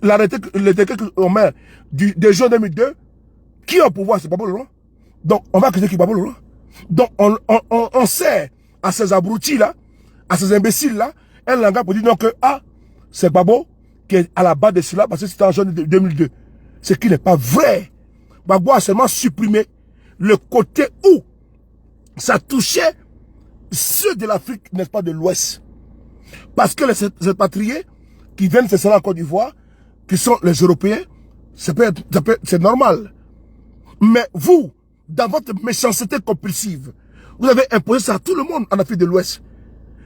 le décret qu'on met de juin 2002, qui est au pouvoir, c'est Gbagbo Laurent. Donc, on va accuser qui Gbagbo Laurent. Donc, on sert à ces abrutis là, à ces imbéciles là, un langage pour dire non que, c'est Gbagbo qui est à la base de cela parce que c'était en juin 2002. Ce qui n'est pas vrai. Gbagbo a seulement supprimé le côté où ça touchait ceux de l'Afrique, n'est-ce pas, de l'Ouest. Parce que les expatriés qui viennent s'installer en Côte d'Ivoire, qui sont les Européens, c'est normal. Mais vous, dans votre méchanceté compulsive, vous avez imposé ça à tout le monde en Afrique de l'Ouest.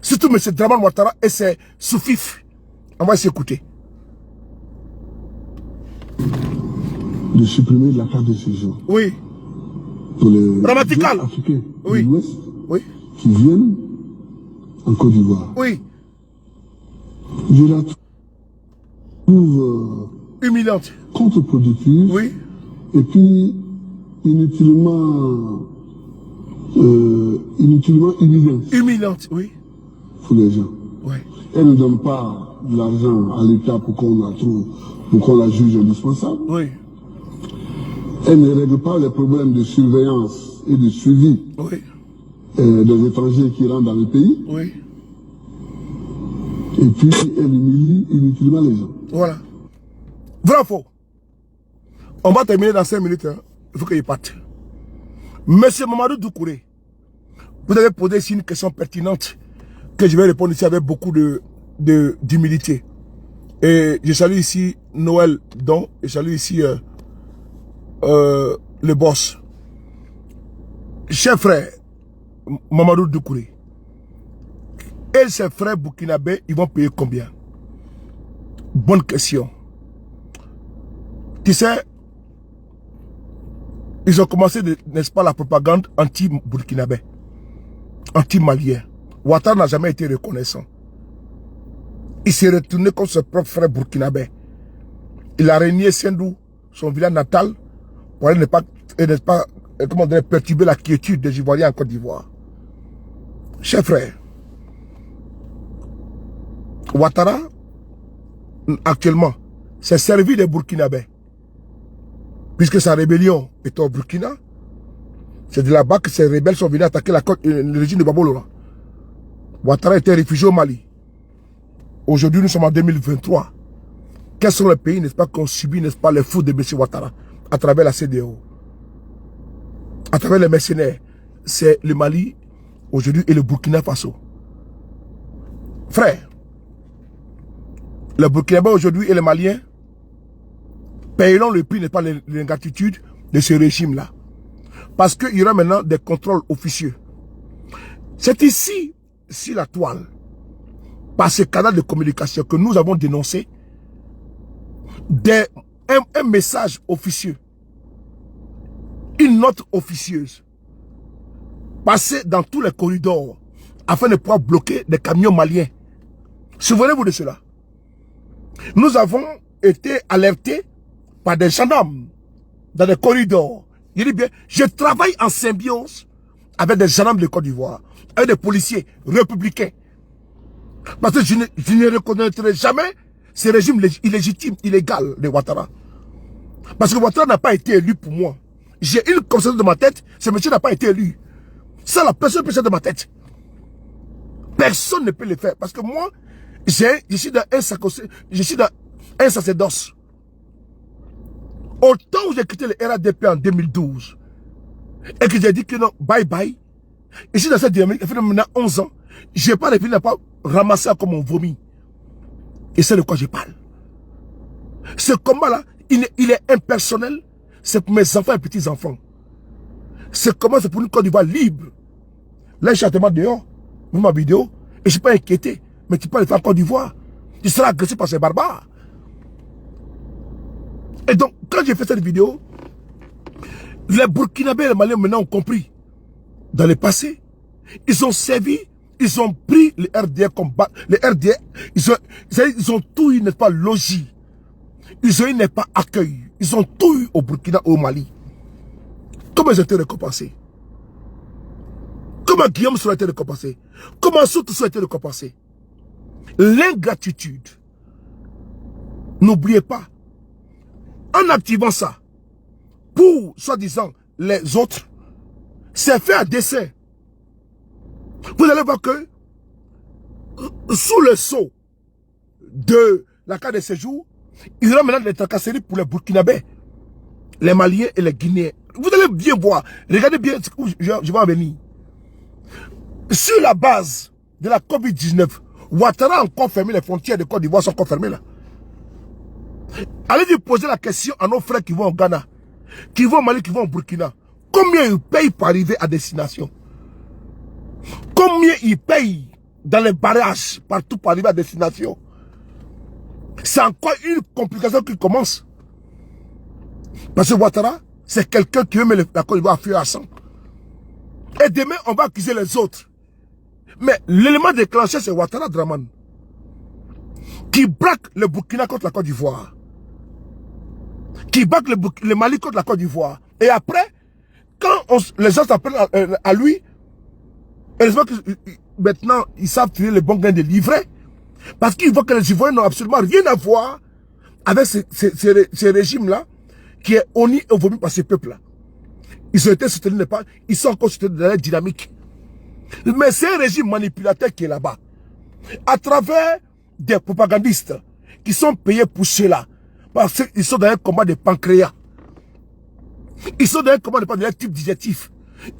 Surtout M. Dramane Ouattara et ses sous-fifs. On va s'écouter. De supprimer la carte de séjour. Oui. Pour les Grammatical. Africains Oui. de l'Ouest Oui. qui viennent en Côte d'Ivoire. Oui. Je la trouve Humiliante. contre-productive. Oui. Et puis inutilement humiliante Humiliante, oui. pour les gens. Oui. Elle ne donne pas de l'argent à l'État pour qu'on la juge indispensable. Oui. Elle ne règle pas les problèmes de surveillance et de suivi Oui. des étrangers qui rentrent dans le pays. Oui. Et puis elle humilie inutilement les gens. Voilà. Vrai ou faux? On va terminer dans 5 minutes. Hein. Il faut qu'il parte. Monsieur Mamadou Doucouré, vous avez posé ici une question pertinente que je vais répondre ici avec beaucoup d'humilité. Et je salue ici Noël Don, et je salue ici le boss. Cher frère, Mamadou Doucouré, et ses frères burkinabés, ils vont payer combien? Bonne question. Tu sais, ils ont commencé, n'est-ce pas, la propagande anti-burkinabé, anti-malien. Ouattara n'a jamais été reconnaissant. Il s'est retourné contre ses propres frères burkinabé. Il a régné Sendou, son village natal, pour aller ne pas comment dire, perturber la quiétude des Ivoiriens en Côte d'Ivoire. Chers frères, Ouattara, actuellement, s'est servi des Burkinabés. Puisque sa rébellion est au Burkina, c'est de là-bas que ces rebelles sont venus attaquer le régime de Babolo. Ouattara était réfugié au Mali. Aujourd'hui, nous sommes en 2023. Quels sont les pays, n'est-ce pas, qu'on subit, n'est-ce pas, les fous de M. Ouattara à travers la CEDEAO, à travers les mercenaires? C'est le Mali aujourd'hui et le Burkina Faso. Frère, les Burkinabés aujourd'hui et les Maliens paieront le prix, n'est-ce pas, l'ingratitude de ce régime-là. Parce qu'il y aura maintenant des contrôles officieux. C'est ici, sur la toile, par ce canal de communication que nous avons dénoncé un message officieux, une note officieuse, passée dans tous les corridors afin de pouvoir bloquer des camions maliens. Souvenez-vous de cela. Nous avons été alertés par des gendarmes dans des corridors. Je dis bien, je travaille en symbiose avec des gendarmes de Côte d'Ivoire, avec des policiers républicains. Parce que je ne reconnaîtrai jamais ce régime illégitime, illégal de Ouattara. Parce que Ouattara n'a pas été élu pour moi. J'ai une conscience de ma tête, ce monsieur n'a pas été élu. Ça, la personne peut faire de ma tête. Personne ne peut le faire. Parce que moi, je suis dans un sacerdoce. Au temps où j'ai quitté le RADP en 2012, et que j'ai dit que non, bye bye, je suis dans cette dynamique, il fait maintenant 11 ans, je n'ai pas réussi à pas ramasser comme on vomit. Et c'est de quoi je parle. Ce combat-là, il est impersonnel, c'est pour mes enfants et petits-enfants. Ce combat, c'est pour une Côte d'Ivoire libre. Là, je suis actuellement dehors, dans ma vidéo, et je ne suis pas inquiété, mais tu parles de Côte d'Ivoire, tu seras agressé par ces barbares. Et donc, quand j'ai fait cette vidéo, les Burkinabés et les Maliens maintenant ont compris. Dans le passé, ils ont servi, ils ont pris les RDR combat, les RDR, ils ont tout eu, n'est-ce pas, logis. Ils ont eu, n'est pas, accueil. Ils ont tout eu au Burkina et au Mali. Comment ils ont été récompensés? Comment Guillaume a été récompensé? Comment Soutou a été récompensé? L'ingratitude. N'oubliez pas, en activant ça, pour, soi-disant, les autres, c'est fait à dessein. Vous allez voir que, sous le sceau de la carte de séjour, il y aura maintenant des tracasseries pour les Burkinabés, les Maliens et les Guinéens. Vous allez bien voir, regardez bien où je vais en venir. Sur la base de la COVID-19, Ouattara a encore fermé les frontières de Côte d'Ivoire, sont encore fermées là. Allez-y poser la question à nos frères qui vont au Ghana, qui vont au Mali, qui vont au Burkina. Combien ils payent pour arriver à destination? Combien ils payent dans les barrages partout pour arriver à destination? C'est encore une complication qui commence. Parce que Ouattara, c'est quelqu'un qui veut mettre la Côte d'Ivoire à feu à sang. Et demain, on va accuser les autres. Mais l'élément déclencheur, c'est Ouattara Draman, qui braque le Burkina contre la Côte d'Ivoire, qui braque le Mali contre la Côte d'Ivoire. Et après, quand les gens s'appellent à lui, heureusement que maintenant, ils savent tirer les bons gains de livret, parce qu'ils voient que les Ivoiriens n'ont absolument rien à voir avec ce régime-là, qui est honni et vomi par ces peuples-là. Ils ont été soutenus, ils sont encore soutenus dans la dynamique. Mais c'est un régime manipulateur qui est là-bas. À travers des propagandistes qui sont payés pour cela. Parce qu'ils sont dans un combat de pancréas. Ils sont dans un combat, de leur type digestif.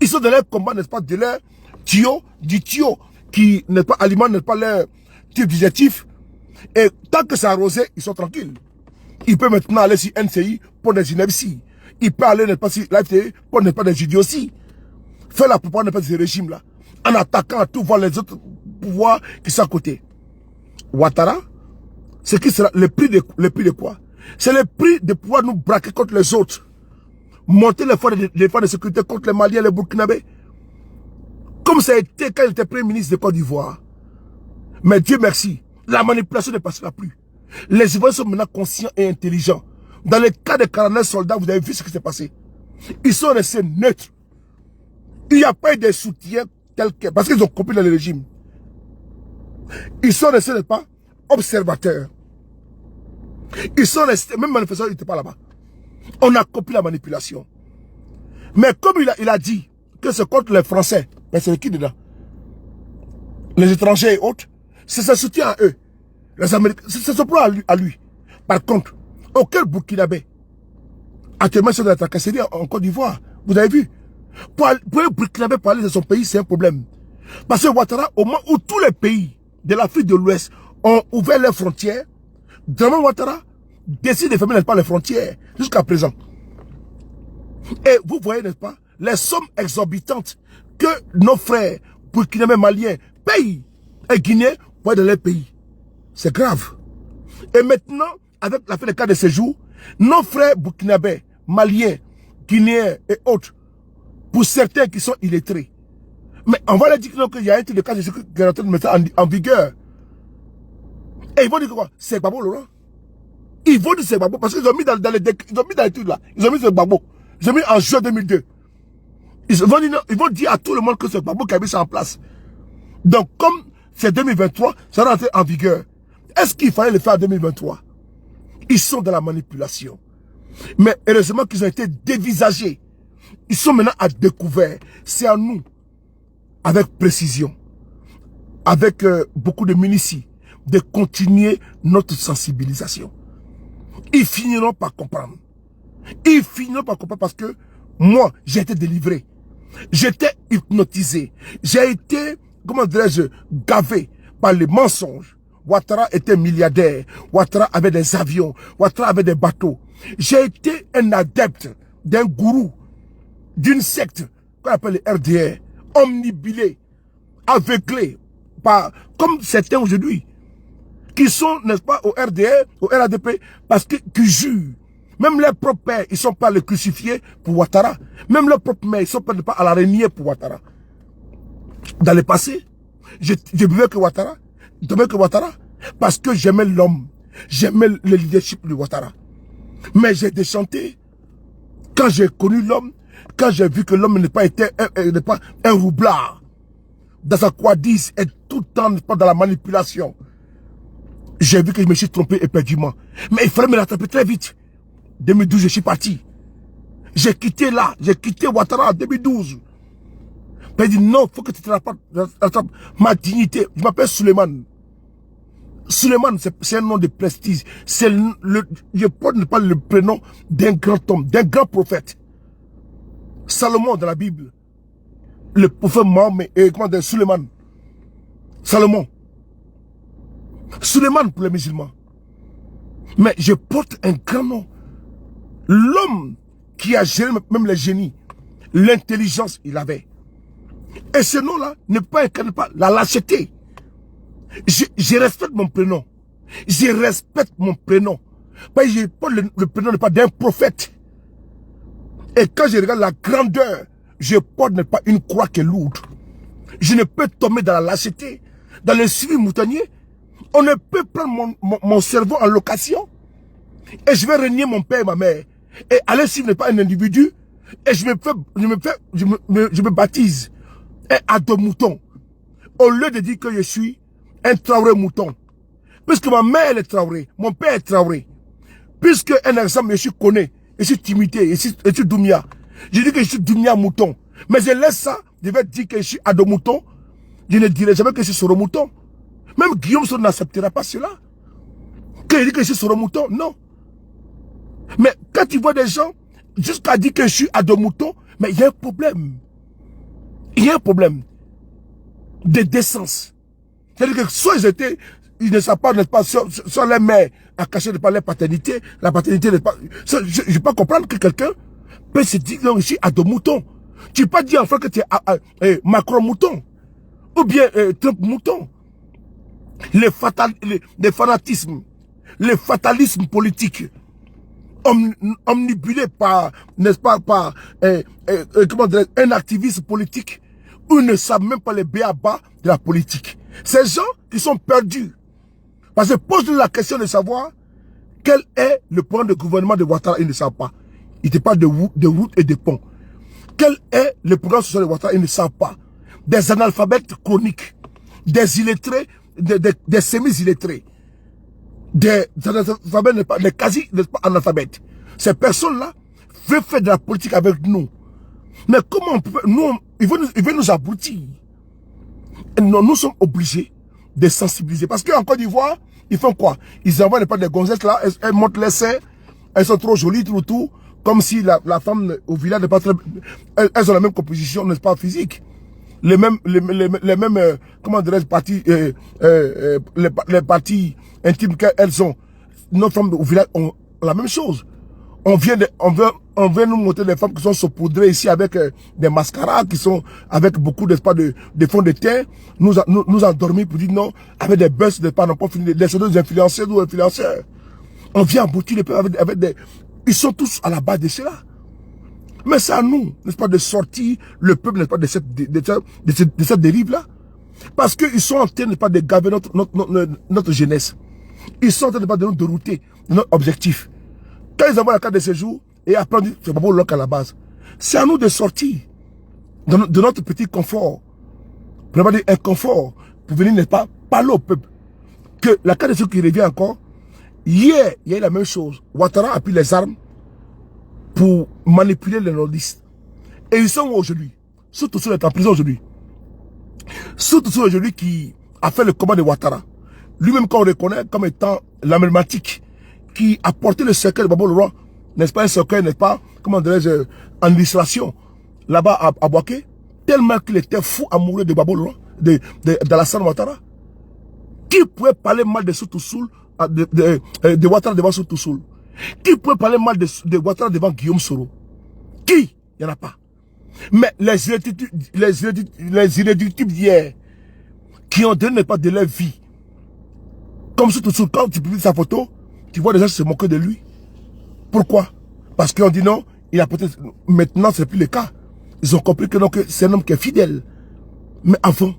Ils sont dans un combat, n'est-ce pas, de leur tuyau, du tuyau qui n'est pas alimente, n'est pas leur type digestif. Et tant que c'est arrosé, ils sont tranquilles. Ils peuvent maintenant aller sur NCI pour des inepties. Ils peuvent aller, n'est-ce pas, sur l'AFTI pour, n'est-ce pas, des idioties. Faire la propagande, n'est-ce pas, de ce régime-là. En attaquant à tout voir les autres pouvoirs qui sont à côté. Ouattara, c'est qui sera le prix de quoi? C'est le prix de pouvoir nous braquer contre les autres. Monter les forces de sécurité contre les Maliens et les Burkinabés. Comme ça a été quand il était Premier ministre de Côte d'Ivoire. Mais Dieu merci, la manipulation ne passera plus. Les Ivoiriens sont maintenant conscients et intelligents. Dans le cas des 49 soldats, vous avez vu ce qui s'est passé. Ils sont restés neutres. Il n'y a pas eu de soutien tel que... Parce qu'ils ont compris dans le régime. Ils sont restés, n'est-ce pas, observateurs. Ils sont restés, même manifestants, ils n'étaient pas là-bas. On a copié la manipulation. Mais comme il a dit que c'est contre les Français, mais c'est qui dedans? Les étrangers et autres, c'est ce soutien à eux. Les Américains, c'est ce plan à lui. Par contre, aucun Burkinabé actuellement sur la tracasserie en Côte d'Ivoire. Vous avez vu? Pour un Burkinabé parler de son pays, c'est un problème. Parce que Ouattara, au moment où tous les pays de l'Afrique de l'Ouest ont ouvert leurs frontières, Draman Ouattara décide de fermer, n'est-ce pas, les frontières jusqu'à présent. Et vous voyez, n'est-ce pas, les sommes exorbitantes que nos frères burkinabés maliens payent et guinéens pour aller dans leur pays. C'est grave. Et maintenant, avec la fin des cas de séjour, nos frères burkinabés, maliens, guinéens et autres, pour certains qui sont illettrés, mais on va leur dire qu'il y a un truc de cas de séjour qui est en train de mettre en vigueur. Et ils vont dire quoi? C'est Gbagbo, Laurent. Ils vont dire c'est Gbagbo parce qu'ils ont mis dans les trucs là. Ils ont mis c'est Gbagbo. Ils ont mis en juin 2002. Ils vont dire à tout le monde que c'est Gbagbo qui a mis ça en place. Donc, comme c'est 2023, ça va rentrer en vigueur. Est-ce qu'il fallait le faire en 2023? Ils sont dans la manipulation. Mais heureusement qu'ils ont été dévisagés. Ils sont maintenant à découvert. C'est à nous, avec précision, avec beaucoup de minutie, de continuer notre sensibilisation. Ils finiront par comprendre. Ils finiront par comprendre parce que moi, j'ai été délivré. J'étais hypnotisé. J'ai été, comment dirais-je, gavé par les mensonges. Ouattara était milliardaire. Ouattara avait des avions. Ouattara avait des bateaux. J'ai été un adepte d'un gourou, d'une secte qu'on appelle les RDR, omnibilé, aveuglé, par, comme certains aujourd'hui, qui sont, n'est-ce pas, au RDR, au RADP, parce qu'ils jurent. Même leurs propres pères, ils ne sont pas les crucifiés pour Ouattara. Même leurs propres mères, ils ne sont pas à la renier pour Ouattara. Dans le passé, je buvais que Ouattara, je buvais que Ouattara, parce que j'aimais l'homme. J'aimais le leadership de Ouattara. Mais j'ai déchanté quand j'ai connu l'homme, quand j'ai vu que l'homme n'est pas un roublard, dans sa quadrisse et tout le temps pas dans la manipulation. J'ai vu que je me suis trompé éperdument. Mais il fallait me rattraper très vite. 2012, je suis parti. J'ai quitté là, j'ai quitté Ouattara en 2012. Il dit non, il faut que tu te rattrapes ma dignité. Je m'appelle Suleiman. Suleiman, c'est un nom de prestige. Je porte pas le prénom d'un grand homme, d'un grand prophète. Salomon dans la Bible. Le prophète Mohammed, comment dire, Suleiman. Salomon. Suleiman pour les musulmans. Mais je porte un grand nom. L'homme qui a géré même les génies, l'intelligence, il avait. Et ce nom-là ne incarne pas la lâcheté. Je respecte mon prénom. Je respecte mon prénom. Parce que je porte le prénom n'est pas d'un prophète. Et quand je regarde la grandeur, je porte n'est pas une croix qui est lourde. Je ne peux tomber dans la lâcheté. Dans le suivi moutonnier, on ne peut prendre mon cerveau en location. Et je vais renier mon père et ma mère. Et aller suivre n'est pas un individu. Et je me baptise. Et à deux moutons. Au lieu de dire que je suis un Traoré mouton. Puisque ma mère elle est Traoré. Mon père est Traoré. Puisque un exemple, je suis Koné. Je suis Timité. Je suis Doumia. Je dis que je suis Doumia mouton. Mais je laisse ça. Je vais dire que je suis Ado mouton. Je ne dirai jamais que je suis Soro mouton. Même Guillaume Soro n'acceptera pas cela. Quand il dit que je suis Soro mouton, non. Mais quand tu vois des gens, jusqu'à dire que je suis Ado mouton, mais il y a un problème. Il y a un problème de décence. C'est-à-dire que soit ils ne savent pas, n'est-ce pas, soit les mères à cacher de pas leur paternité, la paternité n'est pas. Je ne peux pas comprendre que quelqu'un peut se dire non, je suis Ado mouton. Tu ne peux pas dire enfin que tu es Macron mouton. Ou bien Trump mouton. Le fanatisme, le fatalisme politique, omnibulé par, n'est-ce pas, par comment dire, un activiste politique, où ils ne savent même pas les b.a.-ba de la politique. Ces gens qui sont perdus. Parce que pose la question de savoir quel est le plan de gouvernement de Ouattara, ils ne savent pas. Il ne parle de routes et de ponts. Quel est le programme social de Ouattara, ils ne savent pas. Des analphabètes chroniques, des illettrés, des semi-illettrés. des quasi-analphabètes. Ces personnes-là veulent faire de la politique avec nous. Mais comment on peut... Ils veulent nous abrutir. Et nous sommes obligés de sensibiliser. Parce qu'en Côte d'Ivoire, ils font quoi? Ils envoient des gonzesses là, elles montent les seins, elles sont trop jolies, tout, comme si la femme au village n'est pas très... Elles ont la même composition, n'est-ce pas, physique. Les mêmes comment dirais-je, parties, les parties intimes qu'elles ont. Nos femmes au village ont la même chose. On vient nous montrer des femmes qui sont saupoudrées ici avec des mascaras, qui sont avec beaucoup d'espace de fond de teint, nous endormir pour dire non, avec des buzz, des pas fini, des influenceurs ou influenceurs. On vient aboutir les peuples avec des... Ils sont tous à la base de cela. Mais c'est à nous, n'est-ce pas, de sortir le peuple, n'est-ce pas, de cette dérive-là. Parce qu'ils sont en train, n'est-ce pas, de gaver notre jeunesse. Ils sont en train, n'est-ce pas, de nous dérouter de notre objectif. Quand ils envoient la carte de séjour et après on dit, c'est pas bon loc à la base. C'est à nous de sortir de notre petit confort. Pour ne pas dire inconfort. Pour venir, n'est-ce pas, parler au peuple. Que la carte de séjour qui revient encore. Hier, il y a eu la même chose. Ouattara a pris les armes pour manipuler les nordistes. Et ils sont aujourd'hui. Surtout ceux qui sont en prison aujourd'hui. Surtout ceux aujourd'hui qui a fait le combat de Ouattara. Lui-même qu'on reconnaît comme étant l'emblématique qui a porté le cercueil de Babo le Roi, n'est-ce pas, un cercueil, n'est-ce pas, comment dirais-je, en illustration, là-bas à Boaké, tellement qu'il était fou amoureux de Babo le Roi, d'Alassane Ouattara. Qui pouvait parler mal de Soutoussoul, de Ouattara devant Soutoussoul? Qui pouvait parler mal de Ouattara devant Guillaume Soro? Qui? Il n'y en a pas. Mais les irréductibles d'hier, qui ont donné pas de leur vie, comme Soutoussoul, quand tu publies sa photo, tu vois des gens se moquer de lui. Pourquoi? Parce qu'on dit non, il a peut-être... Maintenant, ce n'est plus le cas. Ils ont compris que, que c'est un homme qui est fidèle. Mais avant,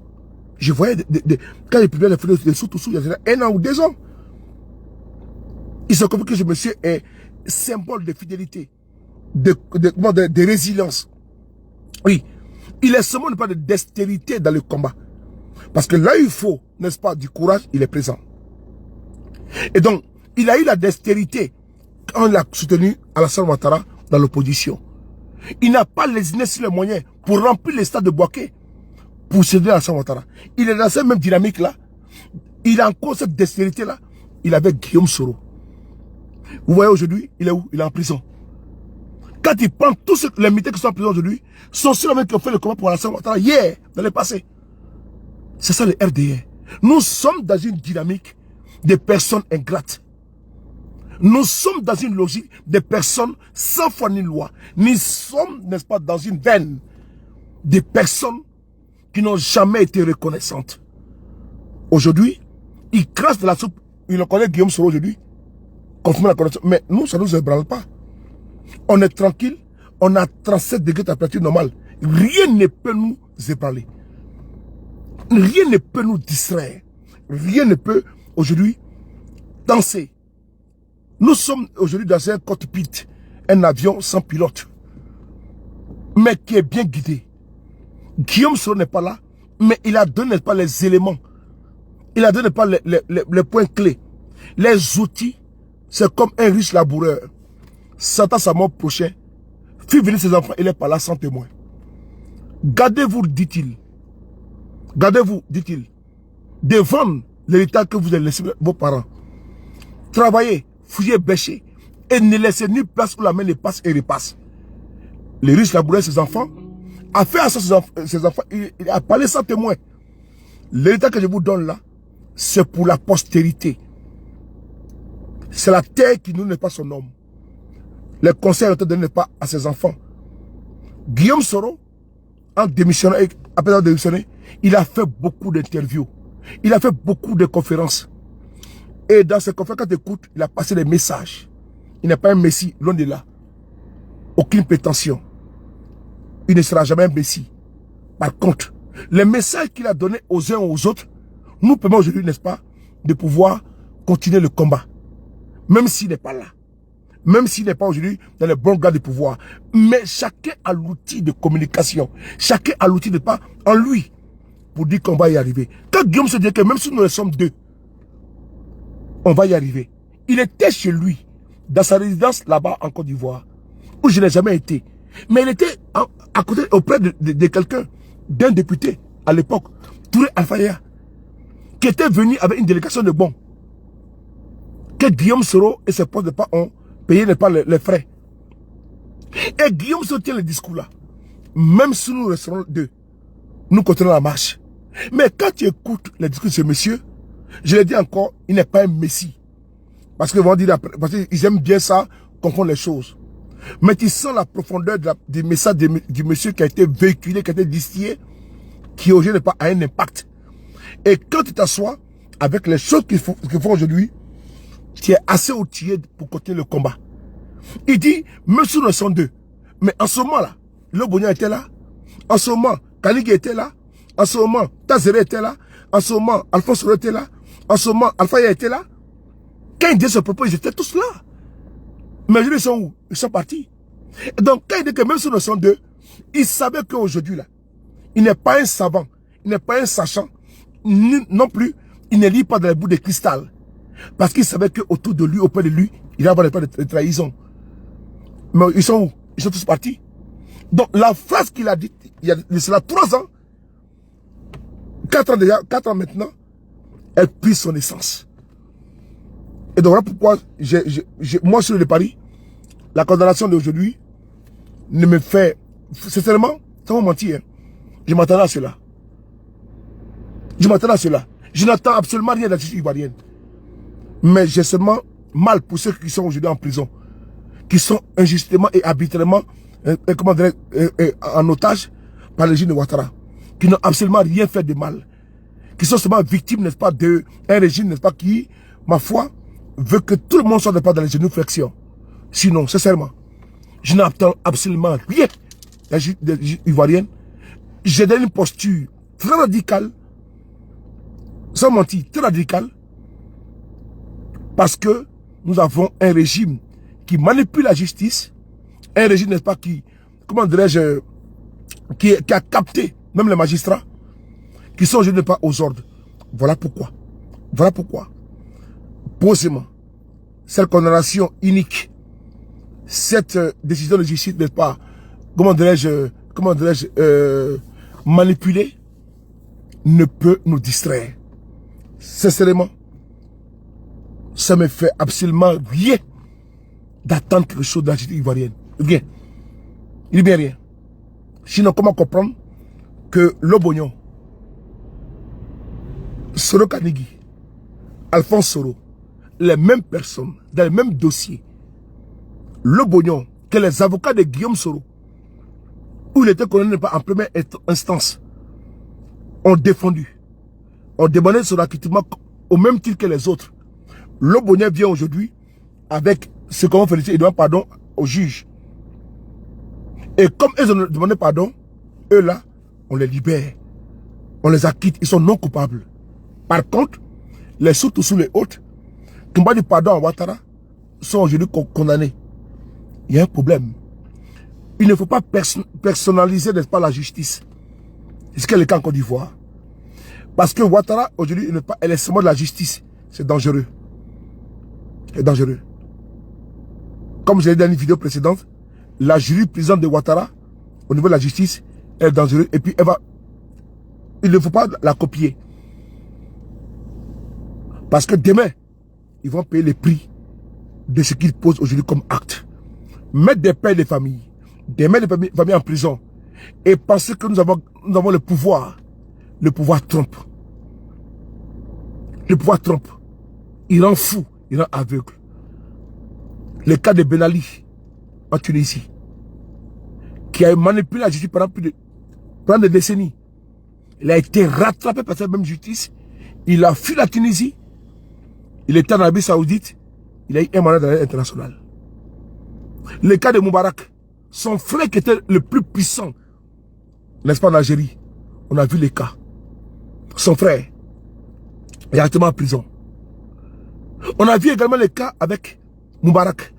je voyais, quand il publiait les photos de Soutoussoul, il y a 1 an ou 2 ans. Ils ont compris que ce monsieur est symbole de fidélité, de résilience. Oui, il est seulement pas de dextérité dans le combat. Parce que là, il faut, n'est-ce pas, du courage, il est présent. Et donc, il a eu la dextérité quand il a soutenu Alassane Ouattara dans l'opposition. Il n'a pas lésiné sur les moyens pour remplir les stades de Boaké pour céder Alassane Ouattara. Il est dans cette même dynamique-là. Il a encore cette dextérité-là. Il avait Guillaume Soro. Vous voyez aujourd'hui, il est où? Il est en prison. Quand il prend tous les militaires qui sont en prison aujourd'hui, sont ceux-là qui ont fait le combat pour Alassane Ouattara hier, dans le passé. C'est ça le RDR. Nous sommes dans une dynamique de personnes ingrates. Nous sommes dans une logique de personnes sans foi ni loi. Nous sommes, n'est-ce pas, dans une veine de personnes qui n'ont jamais été reconnaissantes. Aujourd'hui, ils crachent de la soupe. Il en connaît Guillaume Soro aujourd'hui. Confirmer la connaissance. Mais nous, ça ne nous ébranle pas. On est tranquille. On a 37 degrés de température normale. Rien ne peut nous ébranler. Rien ne peut nous distraire. Rien ne peut aujourd'hui danser. Nous sommes aujourd'hui dans un cockpit, un avion sans pilote, mais qui est bien guidé. Guillaume Soro n'est pas là, mais il a donné pas les éléments. Il a donné pas les points clés. Les outils, c'est comme un riche laboureur. S'attend sa mort prochain. Fit venir ses enfants, il n'est pas là sans témoin. Gardez-vous, dit-il. Gardez-vous, dit-il, de vendre l'héritage que vous avez laissé vos parents. Travaillez, fouillez, bêchez, et ne laissez ni place où la main ne passe et repasse. Le riche laboureur, ses enfants, a fait à ses enfants, il a parlé sans témoin. L'héritage que je vous donne là, c'est pour la postérité. C'est la terre qui nous n'est pas son homme. Les conseils ne donnent pas à ses enfants. Guillaume Soro, en démissionnant, après avoir démissionné, il a fait beaucoup d'interviews. Il a fait beaucoup de conférences. Et dans ces conférences, quand tu écoutes, il a passé des messages. Il n'est pas un messie, loin de là. Aucune prétention. Il ne sera jamais un messie. Par contre, les messages qu'il a donnés aux uns aux autres, nous permettent aujourd'hui, n'est-ce pas, de pouvoir continuer le combat. Même s'il n'est pas là. Même s'il n'est pas aujourd'hui dans les bons gars de pouvoir. Mais chacun a l'outil de communication. Chacun a l'outil de pas en lui pour dire qu'on va y arriver. Quand Guillaume se dit que même si nous sommes deux, On va y arriver. Il était chez lui, dans sa résidence là-bas en Côte d'Ivoire, où je n'ai jamais été. Mais il était à côté, auprès de quelqu'un, d'un député à l'époque, Touré Alpha Yaya, qui était venu avec une délégation de bons, que Guillaume Soro et ses postes de pas ont payé les frais. Et Guillaume Soro tient le discours là. Même si nous resterons deux, nous continuons la marche. Mais quand tu écoutes les discours de ce monsieur, je l'ai dit encore, il n'est pas un messie. Parce qu'ils vont dire, parce qu'ils aiment bien ça, confondre les choses. Mais tu sens la profondeur du message du monsieur qui a été véhiculé, qui a été distillé, qui aujourd'hui n'est pas à un impact. Et quand tu t'assois avec les choses qu'ils font aujourd'hui, tu es assez outillé pour continuer le combat. Il dit, même si nous sommes deux, mais en ce moment-là, Lobognon était là, en ce moment, Kanigui était là, en ce moment, Tazere était là, en ce moment, Alphonse Soro était là, en ce moment, Alpha Yaya était là. Quand il dit ce propos, ils étaient tous là. Mais ils sont où? Ils sont partis. Et donc, quand il dit que même si nous sommes deux, il savait qu'aujourd'hui, là, il n'est pas un savant, il n'est pas un sachant, non plus, il ne lit pas dans les bouts de cristal. Parce qu'il savait qu'autour de lui, auprès de lui, il va y avoir des trahisons. Mais ils sont où? Ils sont tous partis. Donc, la phrase qu'il a dite, il y a de cela 3 ans, 4 ans déjà, 4 ans maintenant, elle puise son essence. Et donc voilà pourquoi, moi sur le Paris, la condamnation d'aujourd'hui ne me fait, sincèrement, sans vous mentir, hein, je m'attendais à cela. Je m'attendais à cela. Je n'attends absolument rien de la justice ivoirienne. Mais j'ai seulement mal pour ceux qui sont aujourd'hui en prison, qui sont injustement et arbitrairement en otage par le régime de Ouattara, qui n'ont absolument rien fait de mal, qui sont seulement victimes, n'est-ce pas, d'un régime, n'est-ce pas, qui, ma foi, veut que tout le monde soit pas dans les génuflexions. Sinon, sincèrement, je n'attends absolument rien de la justice ivoirienne. J'ai donné une posture très radicale, sans mentir, très radicale, parce que nous avons un régime qui manipule la justice, un régime, n'est-ce pas, qui, comment dirais-je, qui a capté même les magistrats, qui sont aujourd'hui pas aux ordres. Voilà pourquoi. Voilà pourquoi. Posément, cette condamnation unique, cette décision de justice, n'est-ce pas, comment dirais-je, manipulée, ne peut nous distraire. Sincèrement, ça me fait absolument rien d'attendre quelque chose de la justice ivoirienne. Rien. Il dit bien rien. Sinon, comment comprendre que Lobognon, Soro Kanigui, Alphonse Soro, les mêmes personnes, dans les mêmes dossiers, Lobognon, que les avocats de Guillaume Soro, où il était condamné en première instance, ont défendu, ont demandé son acquittement au même titre que les autres. Lobognon vient aujourd'hui avec ce qu'on félicite, il demande pardon au juge. Et comme ils ont demandé pardon, eux là, on les libère. On les acquitte, ils sont non coupables. Par contre, les sous sous les autres, qui m'ont dit pardon à Ouattara, sont aujourd'hui condamnés. Il y a un problème. Il ne faut pas personnaliser, n'est-ce pas, la justice. C'est ce qu'elle est le cas en Côte d'Ivoire. Parce que Ouattara, aujourd'hui, elle est seulement de la justice. C'est dangereux. C'est dangereux. Comme je l'ai dit dans une vidéo précédente, la jurisprudence de Ouattara, au niveau de la justice, elle est dangereuse. Et puis, il ne faut pas la copier. Parce que demain, ils vont payer le prix de ce qu'ils posent aujourd'hui comme acte. Mettre des pères de famille, des mères de famille en prison, et penser que nous avons le pouvoir trompe. Le pouvoir trompe. Il rend fou, il rend aveugle. Le cas de Ben Ali, en Tunisie, qui a manipulé la justice pendant des décennies. Il a été rattrapé par cette même justice. Il a fui la Tunisie. Il était en Arabie Saoudite. Il a eu un mandat d'arrêt international. Le cas de Moubarak, son frère qui était le plus puissant, n'est-ce pas, en Algérie. On a vu les cas. Son frère est directement en prison. On a vu également les cas avec Moubarak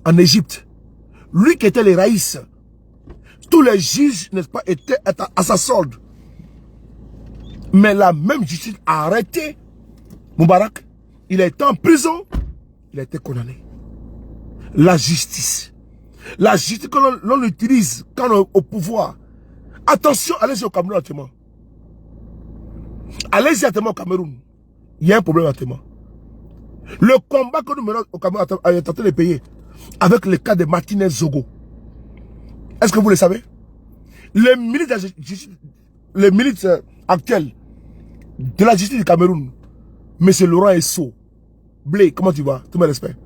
en Égypte. Lui qui était les raïs. Tous les juges, n'est-ce pas, étaient à sa solde. Mais la même justice a arrêté Moubarak il a été en prison, il a été condamné. La justice que l'on utilise quand on est au pouvoir. Attention, allez-y au Cameroun actuellement. Allez-y actuellement au Cameroun. Il y a un problème actuellement. Le combat que nous menons au Cameroun est en train de payer avec le cas de Martinez Zogo. Est-ce que vous le savez? Les milices actuelles de la justice du Cameroun, M. Laurent Esso, Blé, comment tu vas? Tous mes respects.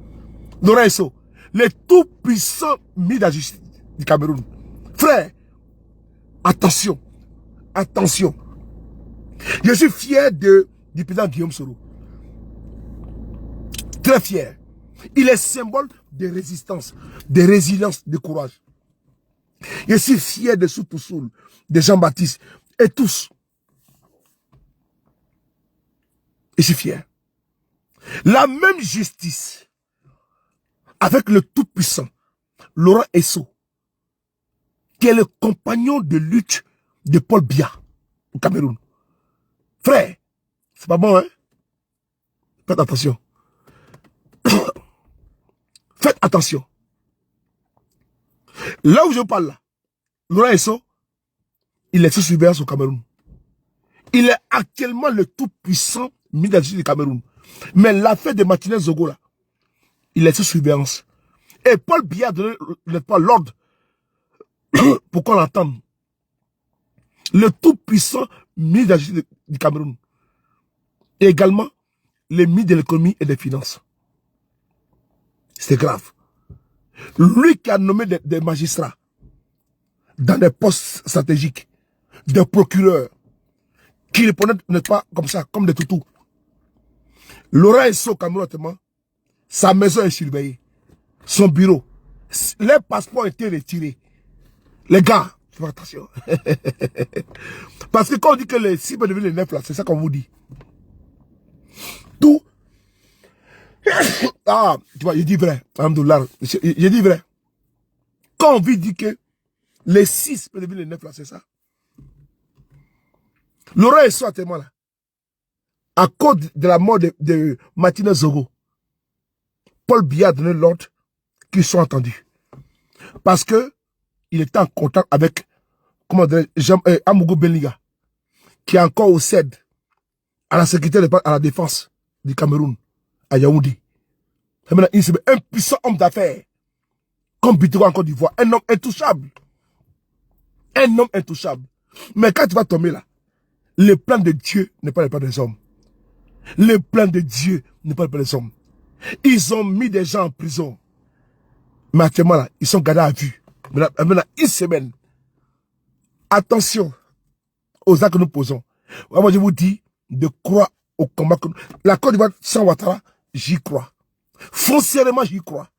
Laurent Esso, les tout puissants milices de la justice du Cameroun. Frère, attention, attention. Je suis fier du président Guillaume Soro. Très fier. Il est symbole de résistance, de résilience, de courage. Je suis fier de Soutousoul, de Jean-Baptiste et tous. Je suis fier. La même justice avec le tout-puissant Laurent Esso, qui est le compagnon de lutte de Paul Biya au Cameroun. Frère, c'est pas bon, hein? Faites attention. Faites attention. Là où je parle là, Laurent Esso, il est sous surveillance au Cameroun. Il est actuellement le tout-puissant ministre du Cameroun. Mais l'affaire de Martinez Zogo là, il est sous surveillance. Et Paul Biya a donné l'ordre pour qu'on l'entende. Le tout-puissant ministre du Cameroun. Et également, le ministre de l'économie et des finances. C'est grave. Lui qui a nommé des magistrats dans des postes stratégiques, des procureurs, qui répondaient n'est pas comme ça, comme des toutous. Laurent Esso, Cameroun, sa maison est surveillée. Son bureau. Les passeports ont été retirés. Les gars, faites attention. Parce que quand on dit que les 6 peuvent devenir les 9 là, c'est ça qu'on vous dit. Tout. Ah, tu vois, je dis vrai. Alhamdoulilah. Je dis vrai. Quand on vous dit que les 6 peuvent devenir les 9 là, c'est ça. Laurent Esso actuellement là, à cause de la mort de Martinez Zogo, Paul Biya a donné l'ordre qu'ils soient entendus. Parce que il était en contact avec, comment dire, Amougou Benliga, qui est encore au CED, à la sécurité, à la défense du Cameroun, à Yaoundé. Un puissant homme d'affaires, comme Bitouga en Côte d'Ivoire, un homme intouchable. Un homme intouchable. Mais quand tu vas tomber là, le plan de Dieu n'est pas le plan des hommes. Le plan de Dieu n'est pas le plan des hommes. Ils ont mis des gens en prison. Mais actuellement là, ils sont gardés à vue. Maintenant, une semaine. Attention aux actes que nous posons. Moi, je vous dis de croire au combat. La Côte d'Ivoire sans Ouattara, j'y crois. Foncièrement, j'y crois.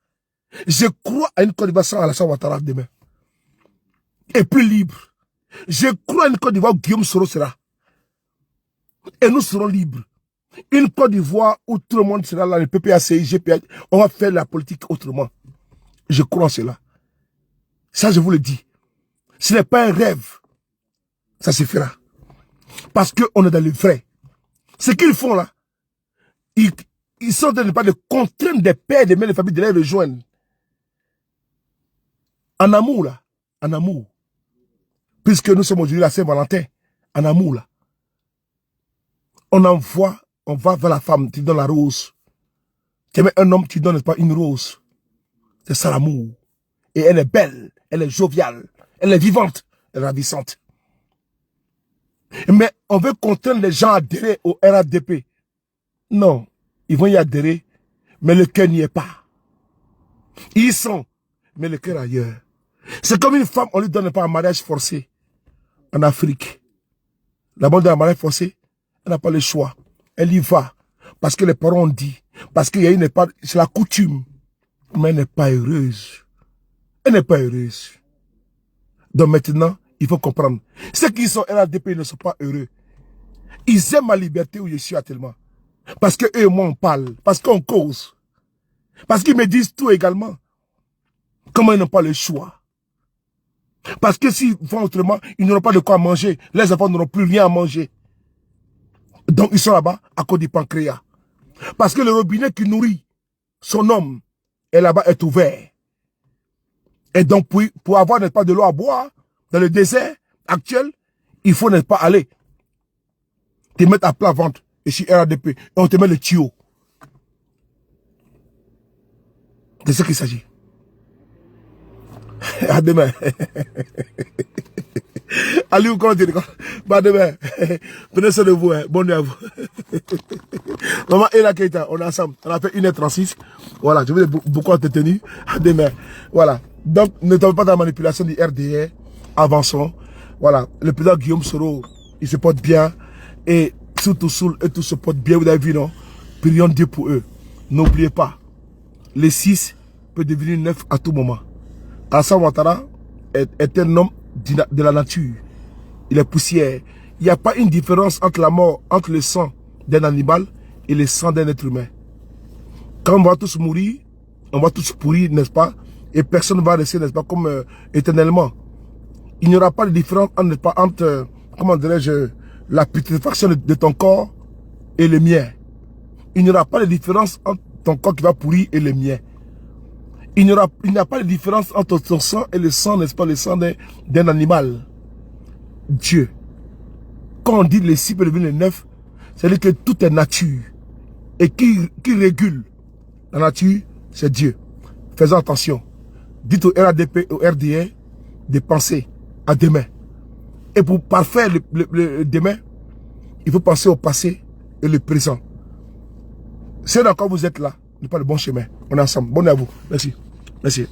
Je crois à une Côte d'Ivoire sans Alassane Ouattara demain. Et plus libre. Je crois à une Côte d'Ivoire où Guillaume Soro sera. Et nous serons libres. Une Côte d'Ivoire où tout le monde sera là, le PPACI, GPA, on va faire la politique autrement. Je crois en cela. Ça, je vous le dis. Ce n'est pas un rêve. Ça suffira. Parce qu'on est dans le vrai. Ce qu'ils font là, ils sont en train de pas de contraindre des pères et des mères de famille de les rejoindre. En amour là. En amour. Puisque nous sommes aujourd'hui la Saint-Valentin. En amour là. On va vers la femme, tu donnes la rose. Tu mets un homme, tu donnes pas une rose. C'est ça l'amour. Et elle est belle, elle est joviale, elle est vivante, elle est ravissante. Mais on veut contraindre les gens à adhérer au RADP. Non, ils vont y adhérer, mais le cœur n'y est pas. Ils y sont, mais le cœur ailleurs. C'est comme une femme, on lui donne pas un mariage forcé en Afrique. La bande de la mariage forcé, elle n'a pas le choix. Elle y va. Parce que les parents ont dit. Parce qu'il y a une part, c'est la coutume. Mais elle n'est pas heureuse. Elle n'est pas heureuse. Donc maintenant, il faut comprendre. Ceux qui sont RADP ne sont pas heureux. Ils aiment ma liberté où je suis actuellement. Parce que eux et moi on parle. Parce qu'on cause. Parce qu'ils me disent tout également. Comment ils n'ont pas le choix? Parce que s'ils font autrement, ils n'auront pas de quoi manger. Les enfants n'auront plus rien à manger. Donc ils sont là-bas à cause du pancréas. Parce que le robinet qui nourrit son homme est là-bas, est ouvert. Et donc, pour avoir, n'est-ce pas, de l'eau à boire, dans le désert actuel, il faut, n'est-ce pas, aller te mettre à plat ventre, et sur RADP, et on te met le tuyau. De ce qu'il s'agit. À demain. Allez, vous comptez, à demain. Prenez soin de vous, hein. Bonne nuit à vous. Maman et la Keita, on est ensemble. On a fait 1h36. Voilà, je vous ai beaucoup entretenu. À demain. Voilà. Donc, ne tombez pas dans la manipulation du RDR. Avançons. Voilà. Le président Guillaume Soro, il se porte bien. Et surtout Soul et tout se porte bien. Vous avez vu, non? Prions Dieu pour eux. N'oubliez pas. Les 6 peut devenir 9 à tout moment. Alassane Ouattara est un homme de la nature. Il est poussière. Il n'y a pas une différence entre la mort, entre le sang d'un animal et le sang d'un être humain. Quand on va tous mourir, on va tous pourrir, n'est-ce pas? Et personne ne va rester, n'est-ce pas, comme éternellement. Il n'y aura pas de différence entre comment dirais-je, la putréfaction de ton corps et le mien. Il n'y aura pas de différence entre ton corps qui va pourrir et le mien. Il n'y a pas de différence entre ton sang et le sang, n'est-ce pas, le sang d'un animal. Dieu. Quand on dit les 6 peut devenir les 9, c'est-à-dire que tout est nature. Et qui régule la nature, c'est Dieu. Faisons attention. Dites au RADP, au RDR, de penser à demain. Et pour parfaire le demain, il faut penser au passé et le présent. C'est encore vous êtes là, n'est pas le bon chemin. On est ensemble. Bonne nuit à vous. Merci. Merci.